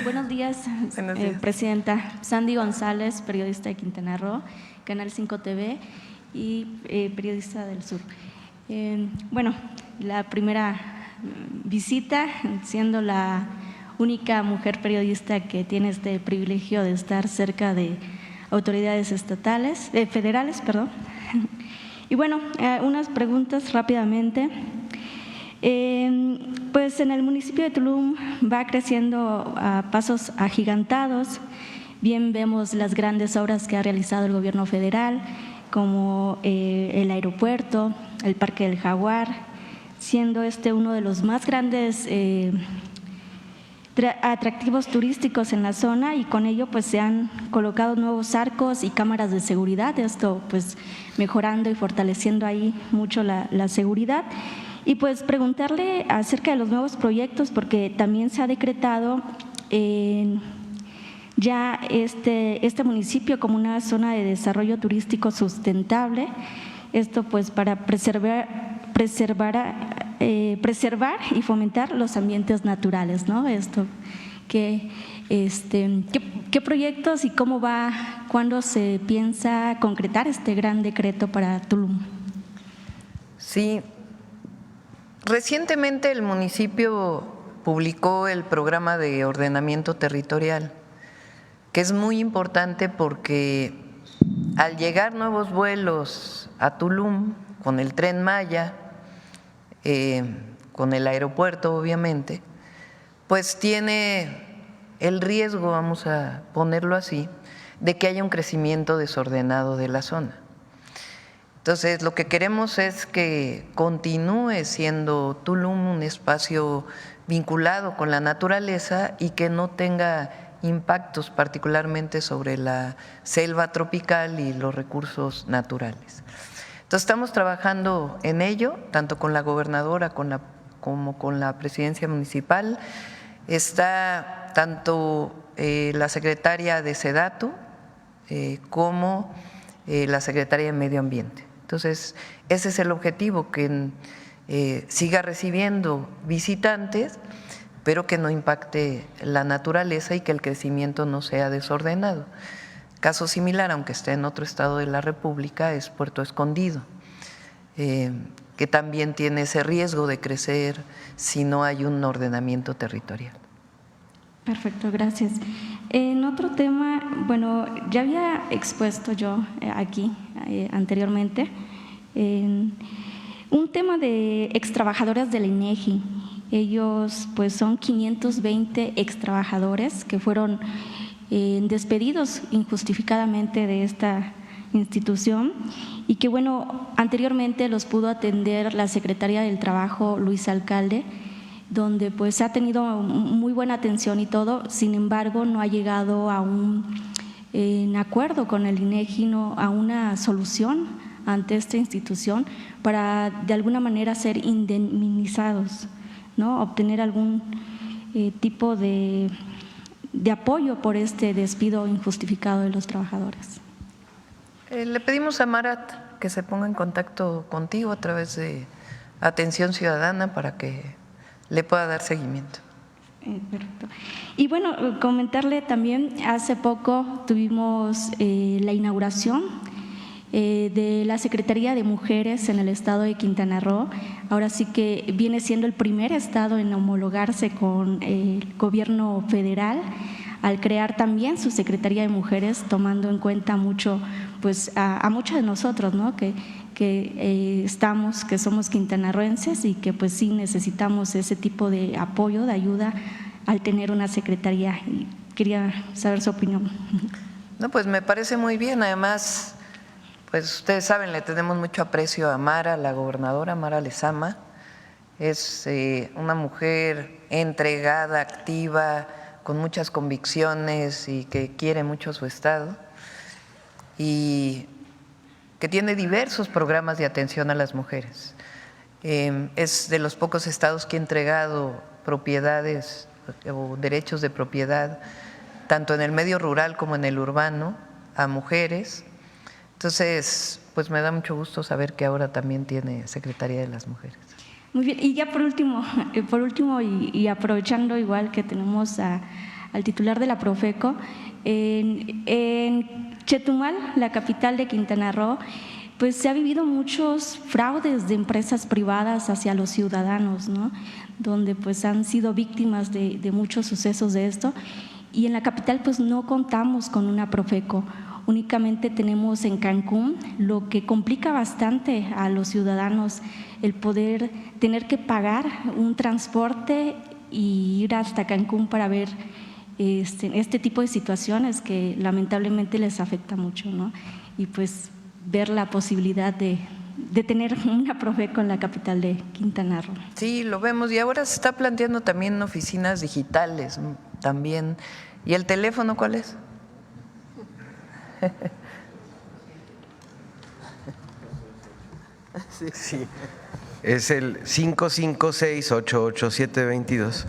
Buenos días, Presidenta. Sandy González, periodista de Quintana Roo, Canal 5 TV y periodista del Sur. Bueno, la primera visita, siendo la única mujer periodista que tiene este privilegio de estar cerca de autoridades federales. Y bueno, unas preguntas rápidamente. Pues en el municipio de Tulum va creciendo a pasos agigantados. Bien vemos las grandes obras que ha realizado el gobierno federal, como el aeropuerto, el Parque del Jaguar, siendo este uno de los más grandes atractivos turísticos en la zona y con ello pues se han colocado nuevos arcos y cámaras de seguridad, esto pues mejorando y fortaleciendo ahí mucho la seguridad. Y pues preguntarle acerca de los nuevos proyectos, porque también se ha decretado ya este municipio como una zona de desarrollo turístico sustentable, esto pues para preservar y fomentar los ambientes naturales, ¿no? Esto, ¿qué proyectos y cuándo se piensa concretar este gran decreto para Tulum? Sí, recientemente el municipio publicó el programa de ordenamiento territorial, que es muy importante porque al llegar nuevos vuelos a Tulum con el Tren Maya, con el aeropuerto obviamente, pues tiene el riesgo, vamos a ponerlo así, de que haya un crecimiento desordenado de la zona. Entonces, lo que queremos es que continúe siendo Tulum un espacio vinculado con la naturaleza y que no tenga impactos particularmente sobre la selva tropical y los recursos naturales. Entonces estamos trabajando en ello, tanto con la gobernadora como con la presidencia municipal. Está tanto la secretaria de SEDATU como la secretaria de Medio Ambiente. Entonces ese es el objetivo, que siga recibiendo visitantes, pero que no impacte la naturaleza y que el crecimiento no sea desordenado. Caso similar, aunque esté en otro estado de la República, es Puerto Escondido, que también tiene ese riesgo de crecer si no hay un ordenamiento territorial. Perfecto, gracias. En otro tema, bueno, ya había expuesto yo aquí anteriormente un tema de extrabajadores del INEGI. Ellos pues son 520 extrabajadores que fueron despedidos injustificadamente de esta institución y que bueno, anteriormente los pudo atender la Secretaría del Trabajo Luis Alcalde, donde pues ha tenido muy buena atención y todo, sin embargo no ha llegado a un acuerdo con el INEGI, no, a una solución ante esta institución para de alguna manera ser indemnizados, ¿no? Obtener algún tipo de apoyo por este despido injustificado de los trabajadores. Le pedimos a Marat que se ponga en contacto contigo a través de Atención Ciudadana para que le pueda dar seguimiento. Perfecto. Y bueno, comentarle también, hace poco tuvimos la inauguración de la Secretaría de Mujeres en el estado de Quintana Roo. Ahora sí que viene siendo el primer estado en homologarse con el gobierno federal al crear también su Secretaría de Mujeres, tomando en cuenta mucho pues a muchos de nosotros, ¿no? que somos quintanarroenses y que pues sí necesitamos ese tipo de apoyo, de ayuda al tener una secretaría, y quería saber su opinión. No, pues me parece muy bien. Además, pues ustedes saben, le tenemos mucho aprecio a Mara, la gobernadora Mara Lezama. Es una mujer entregada, activa, con muchas convicciones y que quiere mucho su estado y que tiene diversos programas de atención a las mujeres. Es de los pocos estados que ha entregado propiedades o derechos de propiedad, tanto en el medio rural como en el urbano, a mujeres. Entonces, pues me da mucho gusto saber que ahora también tiene Secretaría de las Mujeres. Muy bien, y ya por último y aprovechando igual que tenemos al titular de la Profeco, en Chetumal, la capital de Quintana Roo, pues se ha vivido muchos fraudes de empresas privadas hacia los ciudadanos, ¿no? Donde pues han sido víctimas de muchos sucesos de esto, y en la capital pues no contamos con una Profeco. Únicamente tenemos en Cancún, lo que complica bastante a los ciudadanos el poder tener que pagar un transporte y ir hasta Cancún para ver este tipo de situaciones que lamentablemente les afecta mucho, ¿no? Y pues ver la posibilidad de de tener una Profeco en la capital de Quintana Roo. Sí, lo vemos y ahora se está planteando también oficinas digitales también. ¿Y el teléfono cuál es? Sí. Es el 556-88722.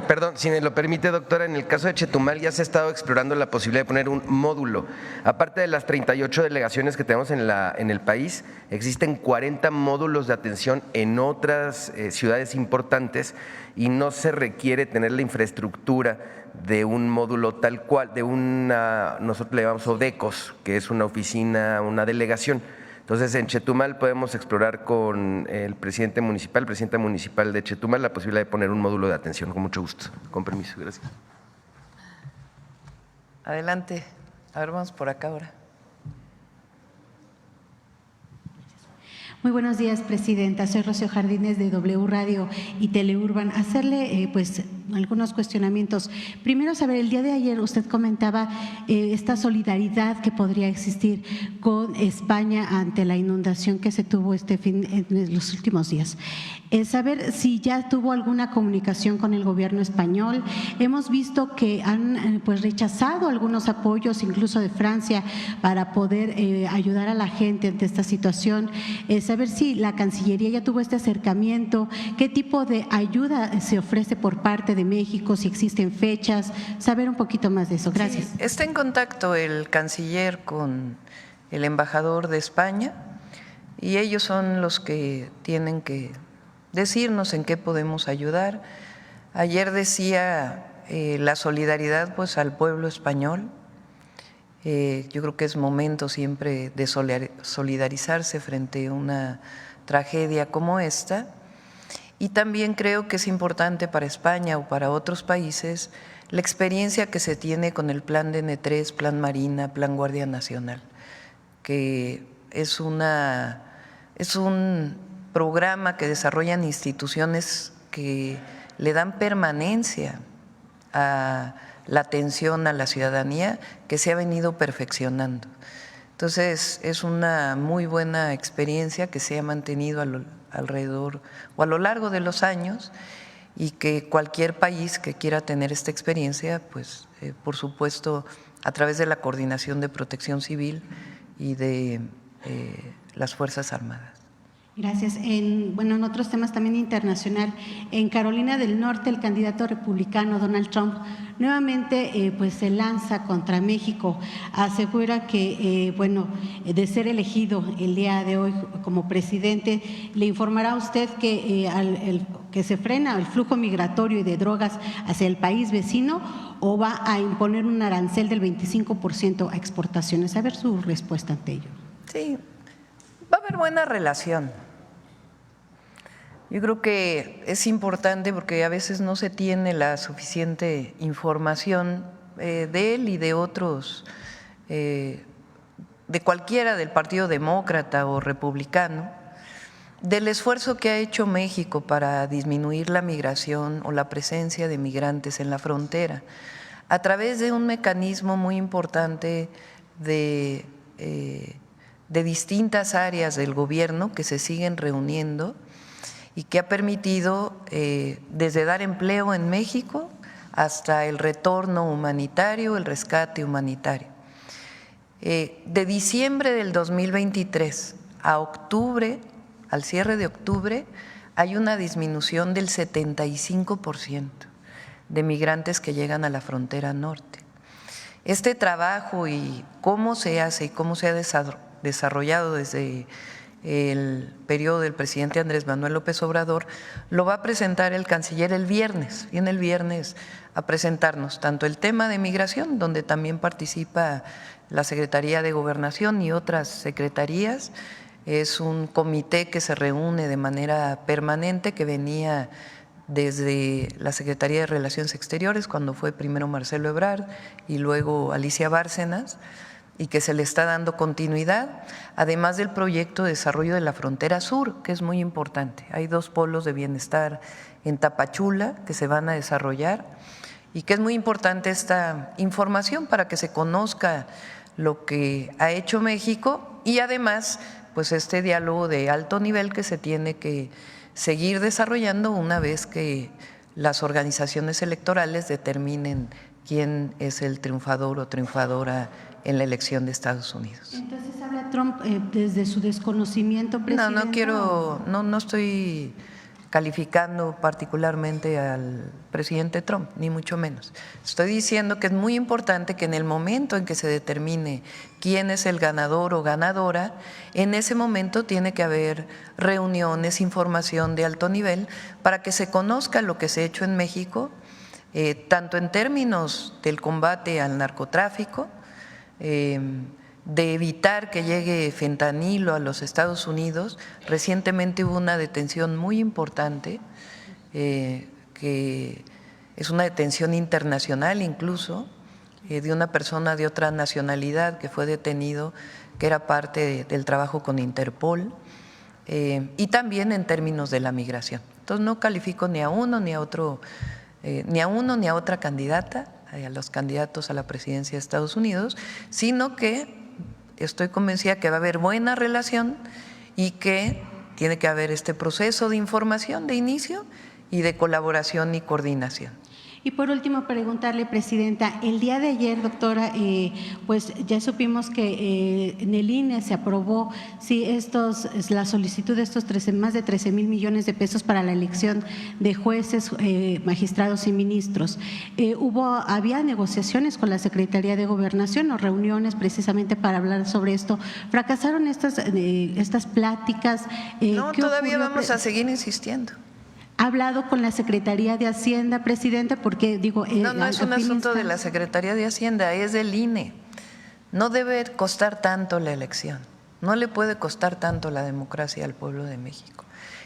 Perdón, si me lo permite, doctora, en el caso de Chetumal ya se ha estado explorando la posibilidad de poner un módulo. Aparte de las 38 delegaciones que tenemos en el país, existen 40 módulos de atención en otras ciudades importantes y no se requiere tener la infraestructura de un módulo tal cual, nosotros le llamamos ODECOS, que es una oficina, una delegación. Entonces, en Chetumal podemos explorar con el presidenta municipal de Chetumal, la posibilidad de poner un módulo de atención, con mucho gusto. Con permiso, gracias. Adelante. A ver, vamos por acá ahora. Muy buenos días, presidenta. Soy Rocío Jardines de W Radio y Teleurban. Hacerle algunos cuestionamientos. Primero, saber, el día de ayer usted comentaba esta solidaridad que podría existir con España ante la inundación que se tuvo en los últimos días. Saber si ya tuvo alguna comunicación con el gobierno español. Hemos visto que han rechazado algunos apoyos, incluso de Francia, para poder ayudar a la gente ante esta situación. Saber si la Cancillería ya tuvo este acercamiento, qué tipo de ayuda se ofrece por parte de México, si existen fechas, saber un poquito más de eso. Gracias. Sí, está en contacto el canciller con el embajador de España y ellos son los que tienen que decirnos en qué podemos ayudar. Ayer decía la solidaridad pues al pueblo español. Yo creo que es momento siempre de solidarizarse frente a una tragedia como esta y también creo que es importante para España o para otros países la experiencia que se tiene con el Plan DN3, Plan Marina, Plan Guardia Nacional, que es un programa que desarrollan instituciones que le dan permanencia a la atención a la ciudadanía, que se ha venido perfeccionando. Entonces, es una muy buena experiencia que se ha mantenido alrededor o a lo largo de los años y que cualquier país que quiera tener esta experiencia, pues por supuesto a través de la Coordinación de Protección Civil y de las Fuerzas Armadas. Gracias. En otros temas también internacional, en Carolina del Norte el candidato republicano Donald Trump nuevamente se lanza contra México, asegura que de ser elegido el día de hoy como presidente, le informará a usted que que se frena el flujo migratorio y de drogas hacia el país vecino o va a imponer un arancel del 25% a exportaciones. A ver su respuesta ante ello. Sí. Va a haber buena relación. Yo creo que es importante porque a veces no se tiene la suficiente información de él y de otros, de cualquiera del Partido Demócrata o Republicano, del esfuerzo que ha hecho México para disminuir la migración o la presencia de migrantes en la frontera, a través de un mecanismo muy importante de distintas áreas del gobierno que se siguen reuniendo y que ha permitido desde dar empleo en México hasta el retorno humanitario, el rescate humanitario. De diciembre del 2023 a octubre, al cierre de octubre, hay una disminución del 75% de migrantes que llegan a la frontera norte. Este trabajo y cómo se hace y cómo se ha desarrollado desde el periodo del presidente Andrés Manuel López Obrador, lo va a presentar el canciller el viernes. Viene el viernes a presentarnos tanto el tema de migración, donde también participa la Secretaría de Gobernación y otras secretarías. Es un comité que se reúne de manera permanente, que venía desde la Secretaría de Relaciones Exteriores, cuando fue primero Marcelo Ebrard y luego Alicia Bárcenas, y que se le está dando continuidad, además del proyecto de desarrollo de la frontera sur, que es muy importante. Hay 2 polos de bienestar en Tapachula que se van a desarrollar y que es muy importante esta información para que se conozca lo que ha hecho México y además pues este diálogo de alto nivel que se tiene que seguir desarrollando una vez que las organizaciones electorales determinen quién es el triunfador o triunfadora en la elección de Estados Unidos. Entonces habla Trump desde su desconocimiento, presidenta. No estoy calificando particularmente al presidente Trump, ni mucho menos. Estoy diciendo que es muy importante que en el momento en que se determine quién es el ganador o ganadora, en ese momento tiene que haber reuniones, información de alto nivel para que se conozca lo que se ha hecho en México, tanto en términos del combate al narcotráfico, de evitar que llegue fentanilo a los Estados Unidos. Recientemente hubo una detención muy importante, que es una detención internacional incluso, de una persona de otra nacionalidad que fue detenido, que era parte del trabajo con Interpol, y también en términos de la migración. Entonces no califico ni a uno ni a otro, ni a otra candidata, a los candidatos a la presidencia de Estados Unidos, sino que estoy convencida que va a haber buena relación y que tiene que haber este proceso de información de inicio y de colaboración y coordinación. Y por último, preguntarle, presidenta, el día de ayer, doctora, pues ya supimos que en el INE se aprobó la solicitud de estos más de 13,000 millones de pesos para la elección de jueces, magistrados y ministros. Había negociaciones con la Secretaría de Gobernación o reuniones precisamente para hablar sobre esto. ¿Fracasaron estas pláticas? No, todavía vamos a seguir insistiendo. ¿Ha hablado con la Secretaría de Hacienda, presidenta? Porque digo… No es un asunto de la Secretaría de Hacienda, es del INE. No debe costar tanto la elección, no le puede costar tanto la democracia al pueblo de México.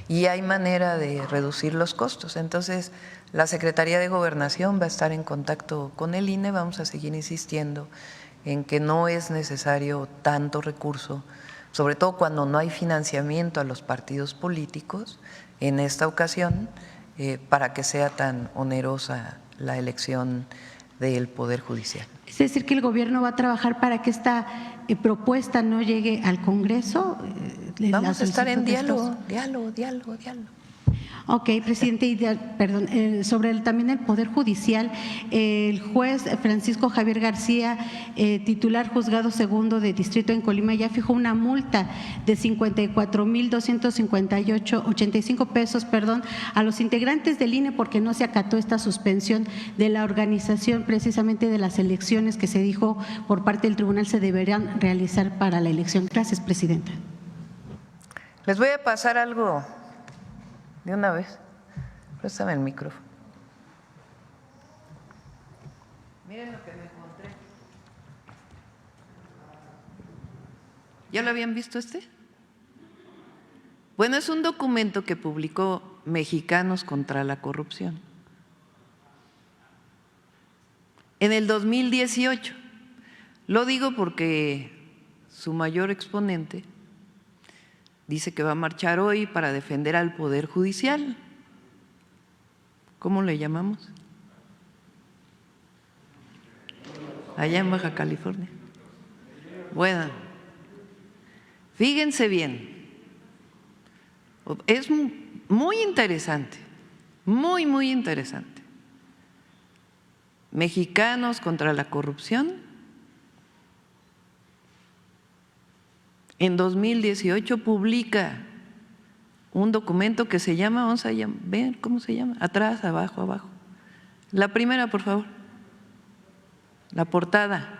Y hay manera de reducir los costos. Entonces, la Secretaría de Gobernación va a estar en contacto con el INE, vamos a seguir insistiendo en que no es necesario tanto recurso, sobre todo cuando no hay financiamiento a los partidos políticos, en esta ocasión, para que sea tan onerosa la elección del Poder Judicial. Es decir, que el gobierno va a trabajar para que esta propuesta no llegue al Congreso. Vamos a estar en diálogo. Ok, presidente, perdón, sobre también el Poder Judicial, el juez Francisco Javier García, titular Juzgado Segundo de Distrito en Colima, ya fijó una multa de 54,285 pesos, a los integrantes del INE porque no se acató esta suspensión de la organización precisamente de las elecciones que se dijo por parte del tribunal se deberían realizar para la elección. Gracias, presidenta. Les voy a pasar algo de una vez. Préstame el micrófono. Miren lo que me encontré. ¿Ya lo habían visto este? Bueno, es un documento que publicó Mexicanos contra la Corrupción en el 2018. Lo digo porque su mayor exponente dice que va a marchar hoy para defender al Poder Judicial. ¿Cómo le llamamos? Allá en Baja California. Bueno, fíjense bien. Es muy interesante, muy interesante. Mexicanos contra la Corrupción. En 2018 publica un documento que se llama, vamos a ver cómo se llama, atrás, abajo. La primera, por favor. La portada.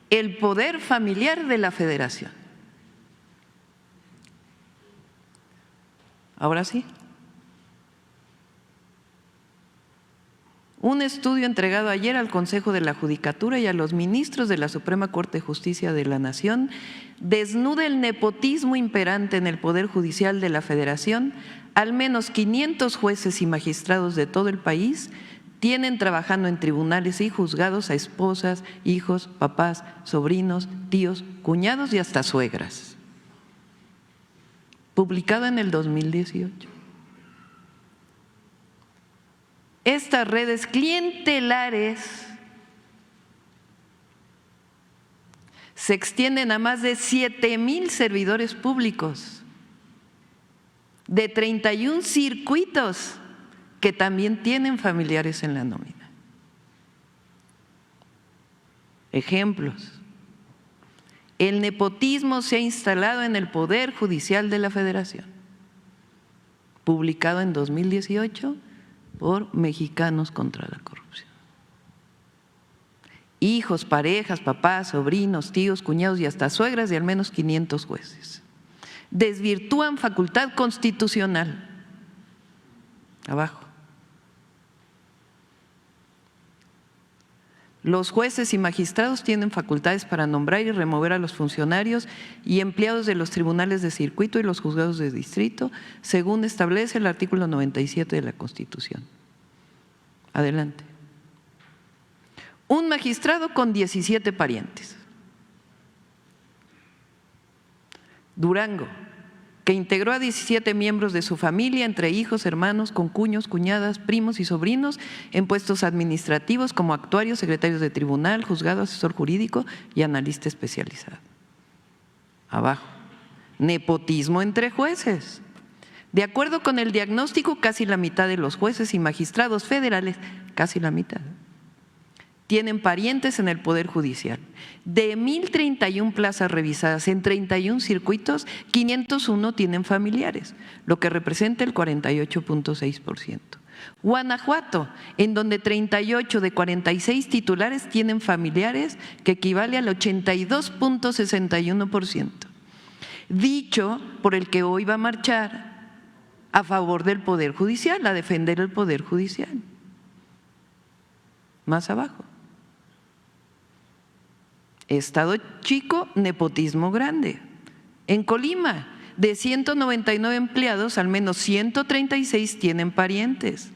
El poder familiar de la Federación. Ahora sí. Un estudio entregado ayer al Consejo de la Judicatura y a los ministros de la Suprema Corte de Justicia de la Nación desnuda el nepotismo imperante en el Poder Judicial de la Federación. Al menos 500 jueces y magistrados de todo el país tienen trabajando en tribunales y juzgados a esposas, hijos, papás, sobrinos, tíos, cuñados y hasta suegras. Publicado en el 2018. Estas redes clientelares se extienden a más de 7,000 servidores públicos de 31 circuitos que también tienen familiares en la nómina. Ejemplos. El nepotismo se ha instalado en el Poder Judicial de la Federación, publicado en 2018 por Mexicanos contra la Corrupción. Hijos, parejas, papás, sobrinos, tíos, cuñados y hasta suegras de al menos 500 jueces. Desvirtúan facultad constitucional. Abajo. Los jueces y magistrados tienen facultades para nombrar y remover a los funcionarios y empleados de los tribunales de circuito y los juzgados de distrito, según establece el artículo 97 de la Constitución. Adelante. Un magistrado con 17 parientes. Durango, que integró a 17 miembros de su familia, entre hijos, hermanos, concuños, cuñadas, primos y sobrinos, en puestos administrativos como actuarios, secretarios de tribunal, juzgado, asesor jurídico y analista especializado. Abajo, nepotismo entre jueces. De acuerdo con el diagnóstico, casi la mitad de los jueces y magistrados federales, casi la mitad, tienen parientes en el Poder Judicial. De 1,031 plazas revisadas en 31 circuitos, 501 tienen familiares, lo que representa el 48.6%. Guanajuato, en donde 38 de 46 titulares tienen familiares, que equivale al 82.61%. Dicho por el que hoy va a marchar a favor del Poder Judicial, a defender el Poder Judicial. Más abajo. Estado chico, nepotismo grande. En Colima, de 199 empleados, al menos 136 tienen parientes,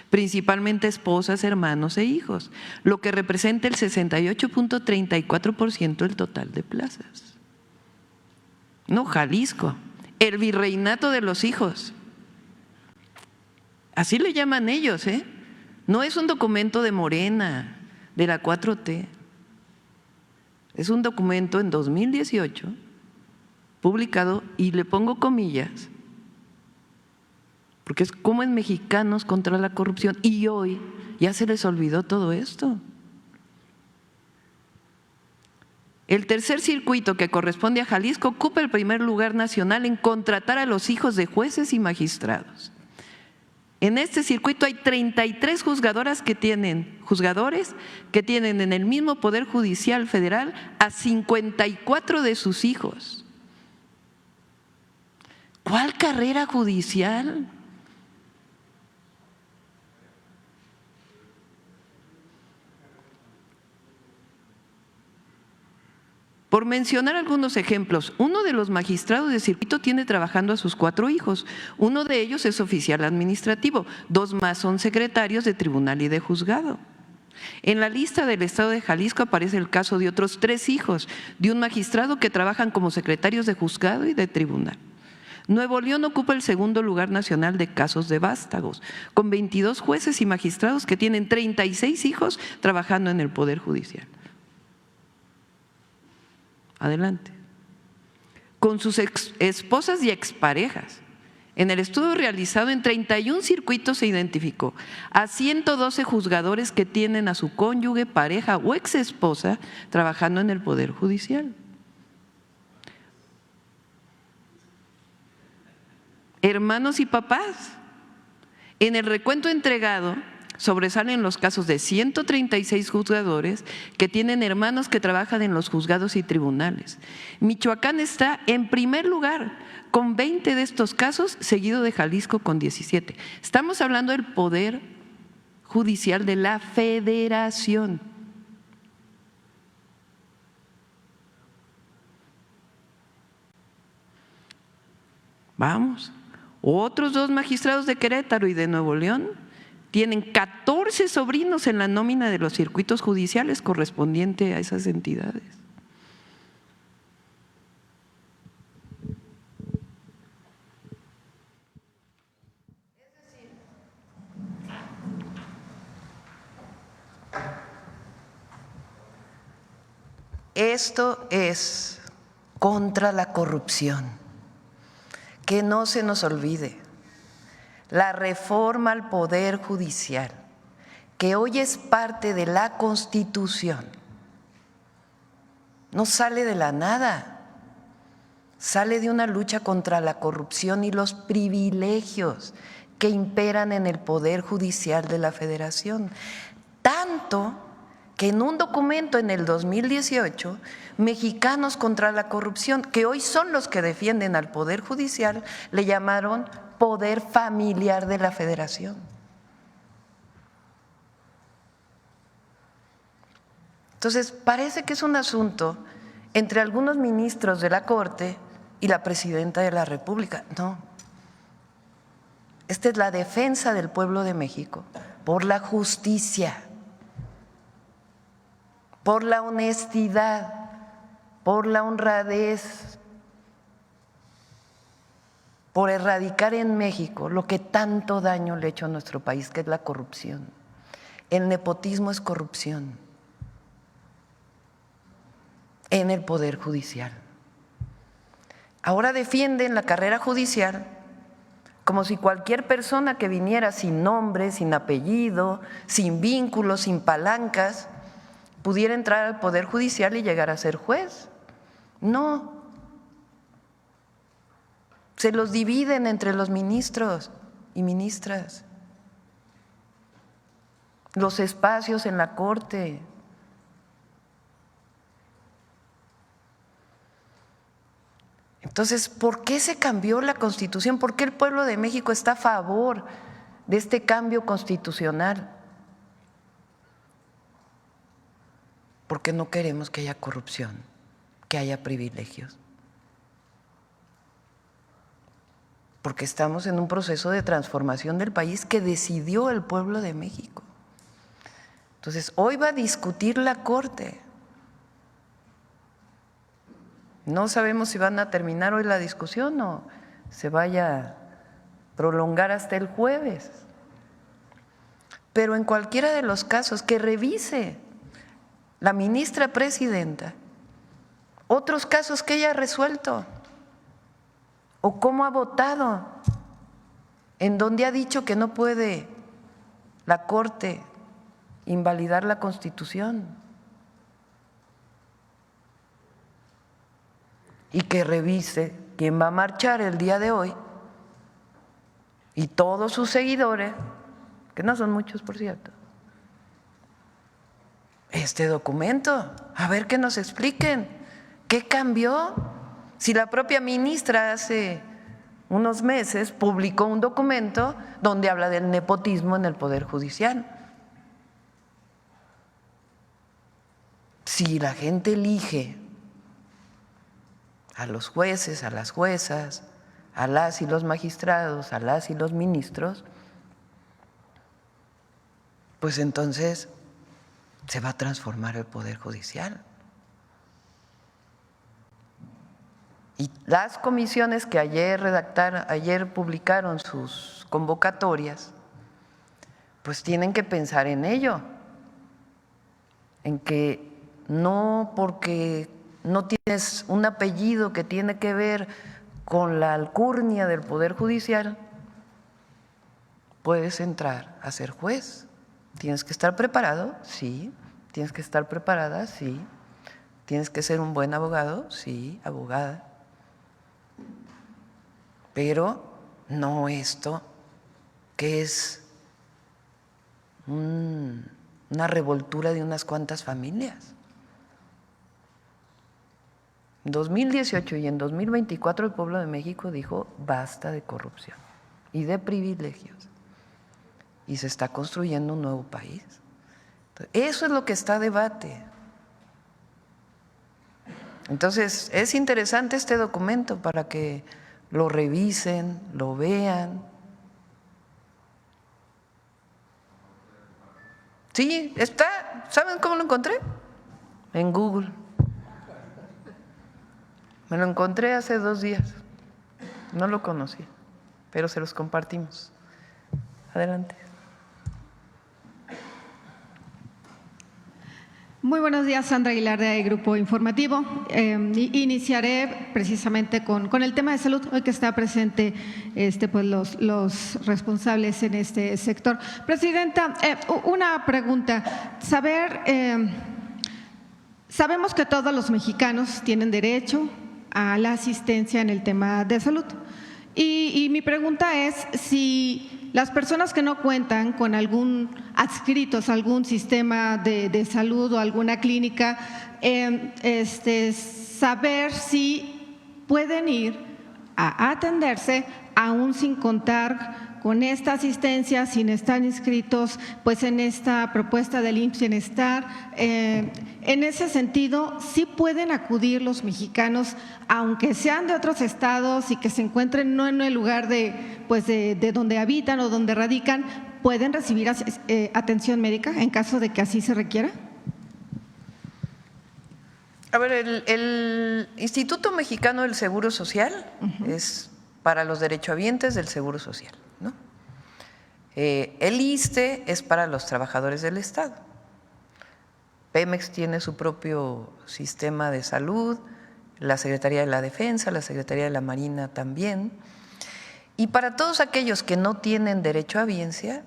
principalmente esposas, hermanos e hijos, lo que representa el 68.34% del total de plazas. No, Jalisco, el virreinato de los hijos. Así le llaman ellos, ¿eh? No es un documento de Morena, de la 4T. Es un documento en 2018, publicado, y le pongo comillas, porque es como en Mexicanos contra la Corrupción, y hoy ya se les olvidó todo esto. El tercer circuito, que corresponde a Jalisco, ocupa el primer lugar nacional en contratar a los hijos de jueces y magistrados. En este circuito hay 33 juzgadores que tienen en el mismo Poder Judicial Federal a 54 de sus hijos. ¿Cuál carrera judicial? Por mencionar algunos ejemplos, uno de los magistrados de circuito tiene trabajando a sus 4 hijos. Uno de ellos es oficial administrativo, 2 más son secretarios de tribunal y de juzgado. En la lista del Estado de Jalisco aparece el caso de otros 3 hijos de un magistrado que trabajan como secretarios de juzgado y de tribunal. Nuevo León ocupa el segundo lugar nacional de casos de vástagos, con 22 jueces y magistrados que tienen 36 hijos trabajando en el Poder Judicial. Adelante. Con sus esposas y exparejas. En el estudio realizado en 31 circuitos se identificó a 112 juzgadores que tienen a su cónyuge, pareja o exesposa trabajando en el Poder Judicial. Hermanos y papás. En el recuento entregado sobresalen los casos de 136 juzgadores que tienen hermanos que trabajan en los juzgados y tribunales. Michoacán está en primer lugar con 20 de estos casos, seguido de Jalisco con 17. Estamos hablando del Poder Judicial de la Federación. Vamos. Otros 2 magistrados de Querétaro y de Nuevo León tienen 14 sobrinos en la nómina de los circuitos judiciales correspondiente a esas entidades. esto es contra la corrupción. Que no se nos olvide, la reforma al Poder Judicial, que hoy es parte de la Constitución, no sale de la nada, sale de una lucha contra la corrupción y los privilegios que imperan en el Poder Judicial de la Federación. Tanto que en un documento en el 2018, Mexicanos contra la Corrupción, que hoy son los que defienden al Poder Judicial, le llamaron Poder Familiar de la Federación. Entonces, parece que es un asunto entre algunos ministros de la Corte y la Presidenta de la República. No. Esta es la defensa del pueblo de México por la justicia, por la honestidad, por la honradez, por erradicar en México lo que tanto daño le ha hecho a nuestro país, que es la corrupción. El nepotismo es corrupción en el Poder Judicial. Ahora defienden la carrera judicial como si cualquier persona que viniera sin nombre, sin apellido, sin vínculos, sin palancas, pudiera entrar al Poder Judicial y llegar a ser juez. No. Se los dividen entre los ministros y ministras, los espacios en la Corte. Entonces, ¿por qué se cambió la Constitución? ¿Por qué el pueblo de México está a favor de este cambio constitucional? Porque no queremos que haya corrupción, que haya privilegios. Porque estamos en un proceso de transformación del país que decidió el pueblo de México. Entonces, hoy va a discutir la Corte. No sabemos si van a terminar hoy la discusión o se vaya a prolongar hasta el jueves. Pero en cualquiera de los casos, que revise la ministra presidenta otros casos que ella ha resuelto o cómo ha votado, en donde ha dicho que no puede la Corte invalidar la Constitución. Y que revise quién va a marchar el día de hoy y todos sus seguidores, que no son muchos, por cierto, este documento, a ver que nos expliquen qué cambió. Si la propia ministra hace unos meses publicó un documento donde habla del nepotismo en el Poder Judicial. Si la gente elige a los jueces, a las juezas, a las y los magistrados, a las y los ministros, pues entonces se va a transformar el Poder Judicial. Y las comisiones que ayer publicaron sus convocatorias, pues tienen que pensar en ello, en que no porque no tienes un apellido que tiene que ver con la alcurnia del Poder Judicial, puedes entrar a ser juez. ¿Tienes que estar preparado? Sí. ¿Tienes que estar preparada? Sí. ¿Tienes que ser un buen abogado? Sí, abogada. Pero no esto, que es una revoltura de unas cuantas familias. En 2018 y en 2024 el pueblo de México dijo basta de corrupción y de privilegios y se está construyendo un nuevo país. Eso es lo que está a debate. Entonces, es interesante este documento para que lo revisen, lo vean. Sí, está. ¿Saben cómo lo encontré? En Google. Me lo encontré hace 2 días. No lo conocía, pero se los compartimos. Adelante. Muy buenos días, Sandra Aguilar de Grupo Informativo. Iniciaré precisamente con el tema de salud, hoy que está presente pues los responsables en este sector. Presidenta, una pregunta. Sabemos que todos los mexicanos tienen derecho a la asistencia en el tema de salud. Y mi pregunta es si las personas que no cuentan con adscritos a algún sistema de salud o alguna clínica, saber si pueden ir a atenderse aún sin contar con esta asistencia, sin estar inscritos pues en esta propuesta del IMSS Bienestar. En ese sentido, ¿sí pueden acudir los mexicanos, aunque sean de otros estados y que se encuentren no en el lugar de donde habitan o donde radican, pueden recibir atención médica en caso de que así se requiera? A ver, el Instituto Mexicano del Seguro Social es para los derechohabientes del Seguro Social, ¿no? El ISSSTE es para los trabajadores del Estado. Pemex tiene su propio sistema de salud, la Secretaría de la Defensa, la Secretaría de la Marina también. Y para todos aquellos que no tienen derecho a biencia,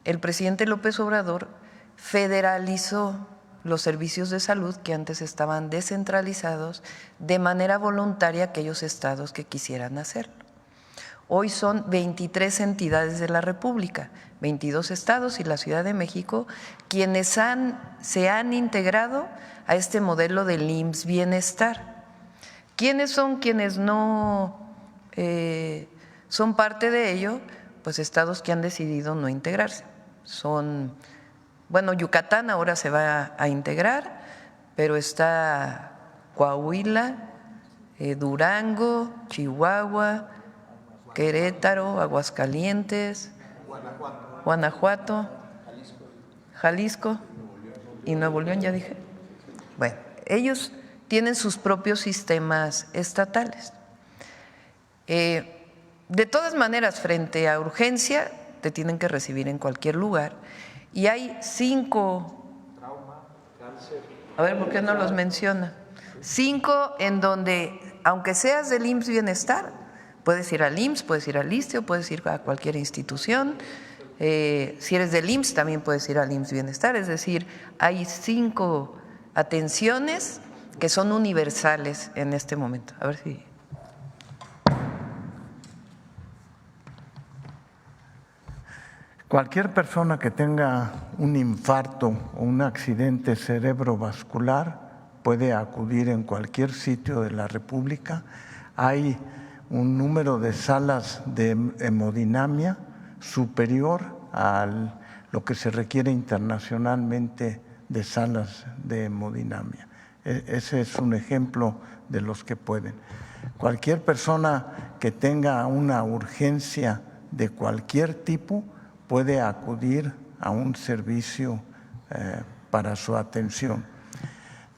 el presidente López Obrador federalizó los servicios de salud que antes estaban descentralizados de manera voluntaria a aquellos estados que quisieran hacerlo. Hoy son 23 entidades de la República, 22 estados y la Ciudad de México, quienes se han integrado a este modelo del IMSS Bienestar. ¿Quiénes son quienes no son parte de ello? Pues estados que han decidido no integrarse. Yucatán ahora se va a integrar, pero está Coahuila, Durango, Chihuahua, Querétaro, Aguascalientes, Guanajuato, Jalisco y Nuevo León, ya dije. Bueno, ellos tienen sus propios sistemas estatales. De todas maneras, frente a urgencia, te tienen que recibir en cualquier lugar. Y hay 5, a ver, ¿por qué no los menciona? 5 en donde, aunque seas del IMSS Bienestar, puedes ir al IMSS, puedes ir al ISSSTE o puedes ir a cualquier institución. Si eres del IMSS, también puedes ir al IMSS Bienestar. Es decir, hay 5 atenciones que son universales en este momento. A ver si… Cualquier persona que tenga un infarto o un accidente cerebrovascular puede acudir en cualquier sitio de la República. Hay un número de salas de hemodinamia superior a lo que se requiere internacionalmente de salas de hemodinamia. Ese es un ejemplo de los que pueden. Cualquier persona que tenga una urgencia de cualquier tipo puede acudir a un servicio para su atención.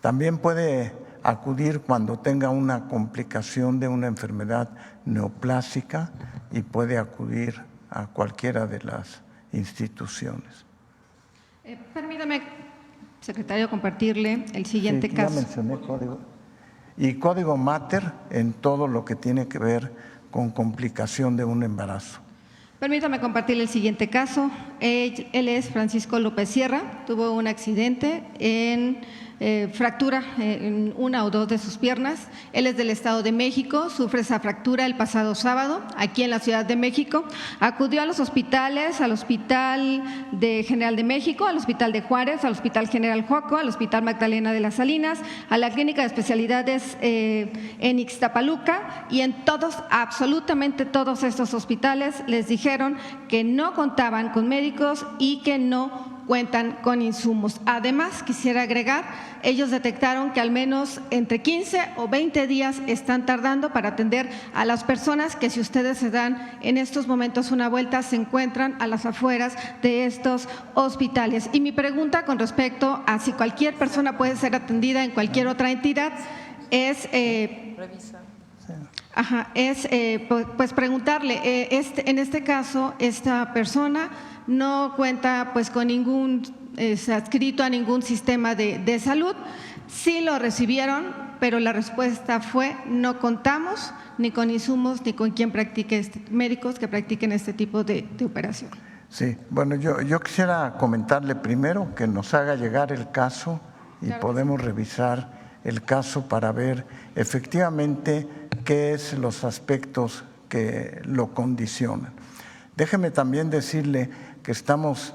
También puede acudir cuando tenga una complicación de una enfermedad neoplásica y puede acudir a cualquiera de las instituciones. Permítame, secretario, compartirle el siguiente caso. Ya mencioné código. Y código Mater en todo lo que tiene que ver con complicación de un embarazo. Permítame compartirle el siguiente caso. Él es Francisco López Sierra, tuvo un accidente en fractura en una o dos de sus piernas. Él es del Estado de México, sufre esa fractura el pasado sábado aquí en la Ciudad de México. Acudió a los hospitales, al Hospital General de México, al Hospital de Juárez, al Hospital General Joco, al Hospital Magdalena de las Salinas, a la Clínica de Especialidades en Ixtapaluca, y en todos, absolutamente todos estos hospitales les dijeron que no contaban con médicos y que no cuentan con insumos. Además, quisiera agregar, ellos detectaron que al menos entre 15 o 20 días están tardando para atender a las personas que, si ustedes se dan en estos momentos una vuelta, se encuentran a las afueras de estos hospitales. Y mi pregunta con respecto a si cualquier persona puede ser atendida en cualquier otra entidad es… Ajá, es pues preguntarle, en este caso, esta persona no cuenta pues con ningún, adscrito a ningún sistema de salud, sí lo recibieron, pero la respuesta fue no contamos ni con insumos ni con quien practique, médicos que practiquen este tipo de operación. Sí, bueno, yo quisiera comentarle primero que nos haga llegar el caso y claro, podemos revisar el caso para ver efectivamente qué es los aspectos que lo condicionan. Déjeme también decirle que estamos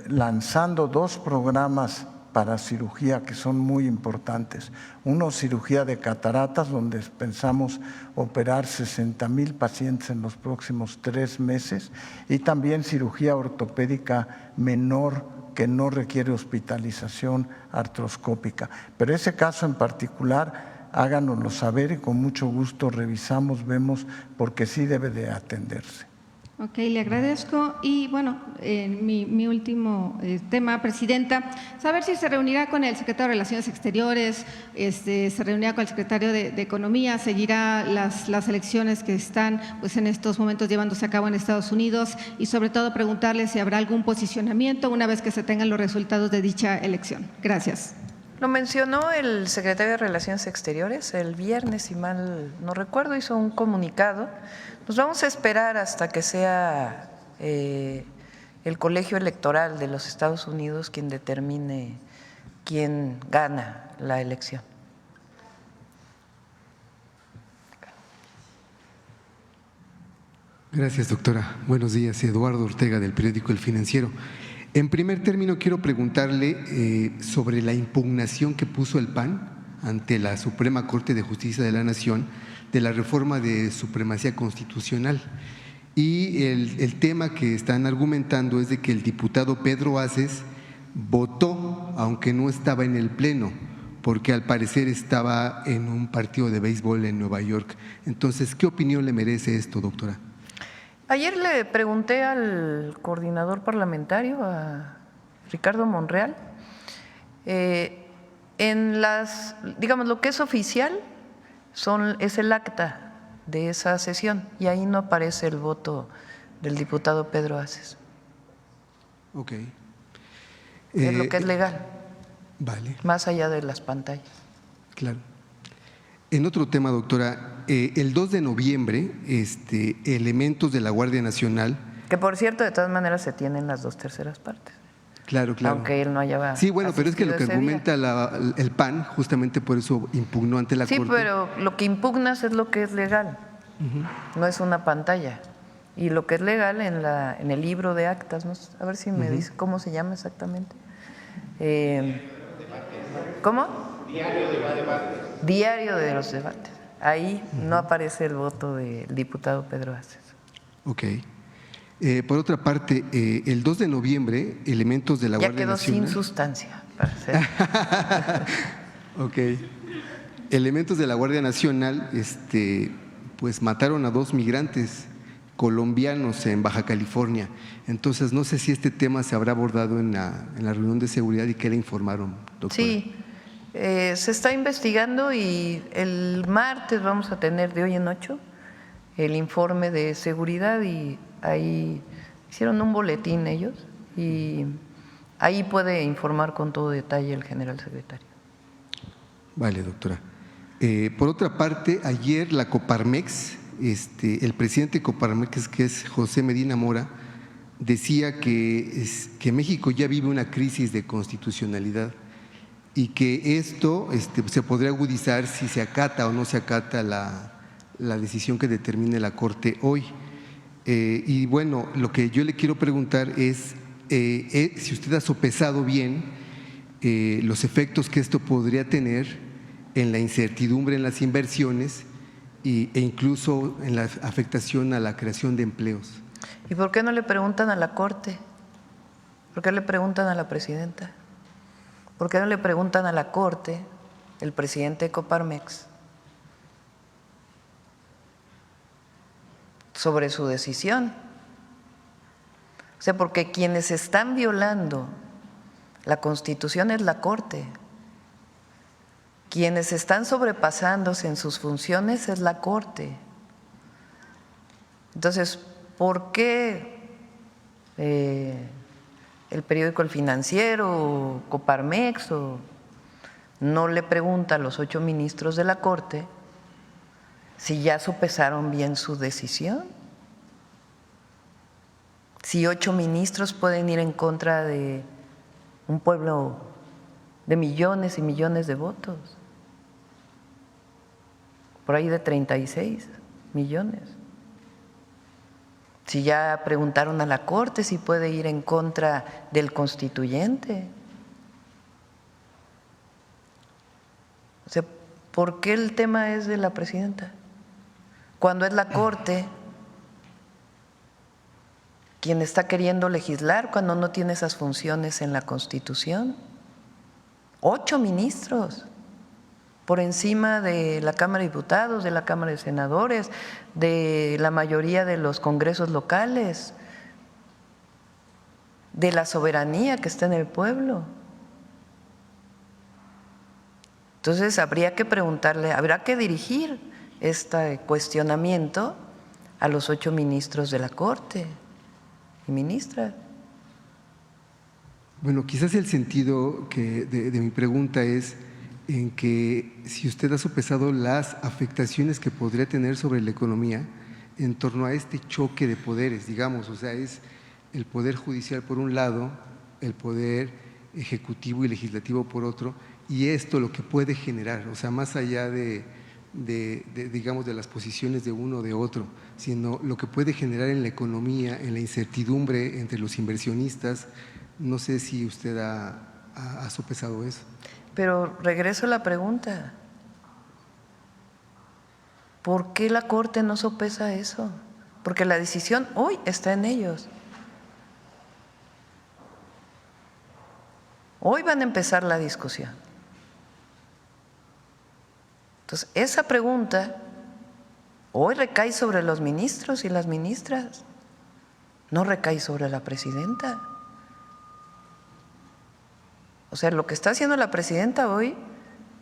lanzando 2 programas para cirugía que son muy importantes. Uno, cirugía de cataratas, donde pensamos operar 60,000 pacientes en los próximos 3 meses, y también cirugía ortopédica menor que no requiere hospitalización artroscópica. Pero ese caso en particular, háganoslo saber y con mucho gusto revisamos, vemos, porque sí debe de atenderse. Ok, le agradezco. Y bueno, mi último tema, Presidenta, saber si se reunirá con el secretario de Relaciones Exteriores, se reunirá con el secretario de Economía, seguirá las elecciones que están pues en estos momentos llevándose a cabo en Estados Unidos, y sobre todo preguntarle si habrá algún posicionamiento una vez que se tengan los resultados de dicha elección. Gracias. Lo mencionó el secretario de Relaciones Exteriores el viernes, si mal no recuerdo, hizo un comunicado. Nos vamos a esperar hasta que sea el colegio electoral de los Estados Unidos quien determine quién gana la elección. Gracias, doctora. Buenos días. Eduardo Ortega, del periódico El Financiero. En primer término, quiero preguntarle sobre la impugnación que puso el PAN ante la Suprema Corte de Justicia de la Nación de la reforma de supremacía constitucional. Y el tema que están argumentando es de que el diputado Pedro Aces votó, aunque no estaba en el Pleno, porque al parecer estaba en un partido de béisbol en Nueva York. Entonces, ¿qué opinión le merece esto, doctora? Ayer le pregunté al coordinador parlamentario, a Ricardo Monreal, en digamos, lo que es oficial es el acta de esa sesión, y ahí no aparece el voto del diputado Pedro Aces. Ok. Es lo que es legal. Vale. Más allá de las pantallas. Claro. En otro tema, doctora, el 2 de noviembre, elementos de la Guardia Nacional… Que por cierto, de todas maneras se tienen las 2/3 partes. Claro, claro. Aunque él no haya… Sí, bueno, pero es que lo que argumenta el PAN, justamente por eso impugnó ante la Corte. Sí, pero lo que impugnas es lo que es legal, no es una pantalla. Y lo que es legal en el libro de actas, ¿no? A ver si me dice cómo se llama exactamente. ¿Cómo? Diario de los debates. Ahí no aparece el voto del diputado Pedro Aces. Ok. Por otra parte, el 2 de noviembre, elementos de la Guardia Nacional… Ya quedó sin sustancia, para ser. Ok. Elementos de la Guardia Nacional pues mataron a 2 migrantes colombianos en Baja California. Entonces, no sé si este tema se habrá abordado en la reunión de seguridad y qué le informaron, doctora. Sí, se está investigando y el martes vamos a tener, de hoy en 8, el informe de seguridad, y ahí hicieron un boletín ellos y ahí puede informar con todo detalle el general secretario. Vale, doctora. Por otra parte, ayer la Coparmex, el presidente de Coparmex, que es José Medina Mora, decía que México ya vive una crisis de constitucionalidad y que esto se podría agudizar si se acata o no se acata la decisión que determine la Corte hoy. Y bueno, lo que yo le quiero preguntar es si usted ha sopesado bien los efectos que esto podría tener en la incertidumbre en las inversiones e incluso en la afectación a la creación de empleos. ¿Y por qué no le preguntan a la Corte? ¿Por qué le preguntan a la presidenta? ¿Por qué no le preguntan a la Corte, el presidente de Coparmex, sobre su decisión? O sea, porque quienes están violando la Constitución es la Corte. Quienes están sobrepasándose en sus funciones es la Corte. Entonces, ¿por qué el periódico El Financiero o Coparmex no le pregunta a los 8 ministros de la Corte si ya sopesaron bien su decisión? Si 8 ministros pueden ir en contra de un pueblo de millones y millones de votos, por ahí de 36 millones. Si ya preguntaron a la Corte si puede ir en contra del constituyente. O sea, ¿por qué el tema es de la presidenta? Cuando es la Corte quien está queriendo legislar, cuando no tiene esas funciones en la Constitución. 8 ministros por encima de la Cámara de Diputados, de la Cámara de Senadores, de la mayoría de los congresos locales, de la soberanía que está en el pueblo. Entonces habría que preguntarle, habrá que dirigir este cuestionamiento a los 8 ministros de la Corte y ministras. Bueno, quizás el sentido de mi pregunta es en que si usted ha sopesado las afectaciones que podría tener sobre la economía en torno a este choque de poderes, digamos, o sea, es el poder judicial por un lado, el poder ejecutivo y legislativo por otro, y esto lo que puede generar, o sea, más allá digamos, de las posiciones de uno o de otro, sino lo que puede generar en la economía, en la incertidumbre entre los inversionistas. No sé si usted ha sopesado eso. Pero regreso a la pregunta, ¿por qué la Corte no sopesa eso? Porque la decisión hoy está en ellos. Hoy van a empezar la discusión. Entonces, esa pregunta hoy recae sobre los ministros y las ministras, no recae sobre la presidenta. O sea, lo que está haciendo la presidenta hoy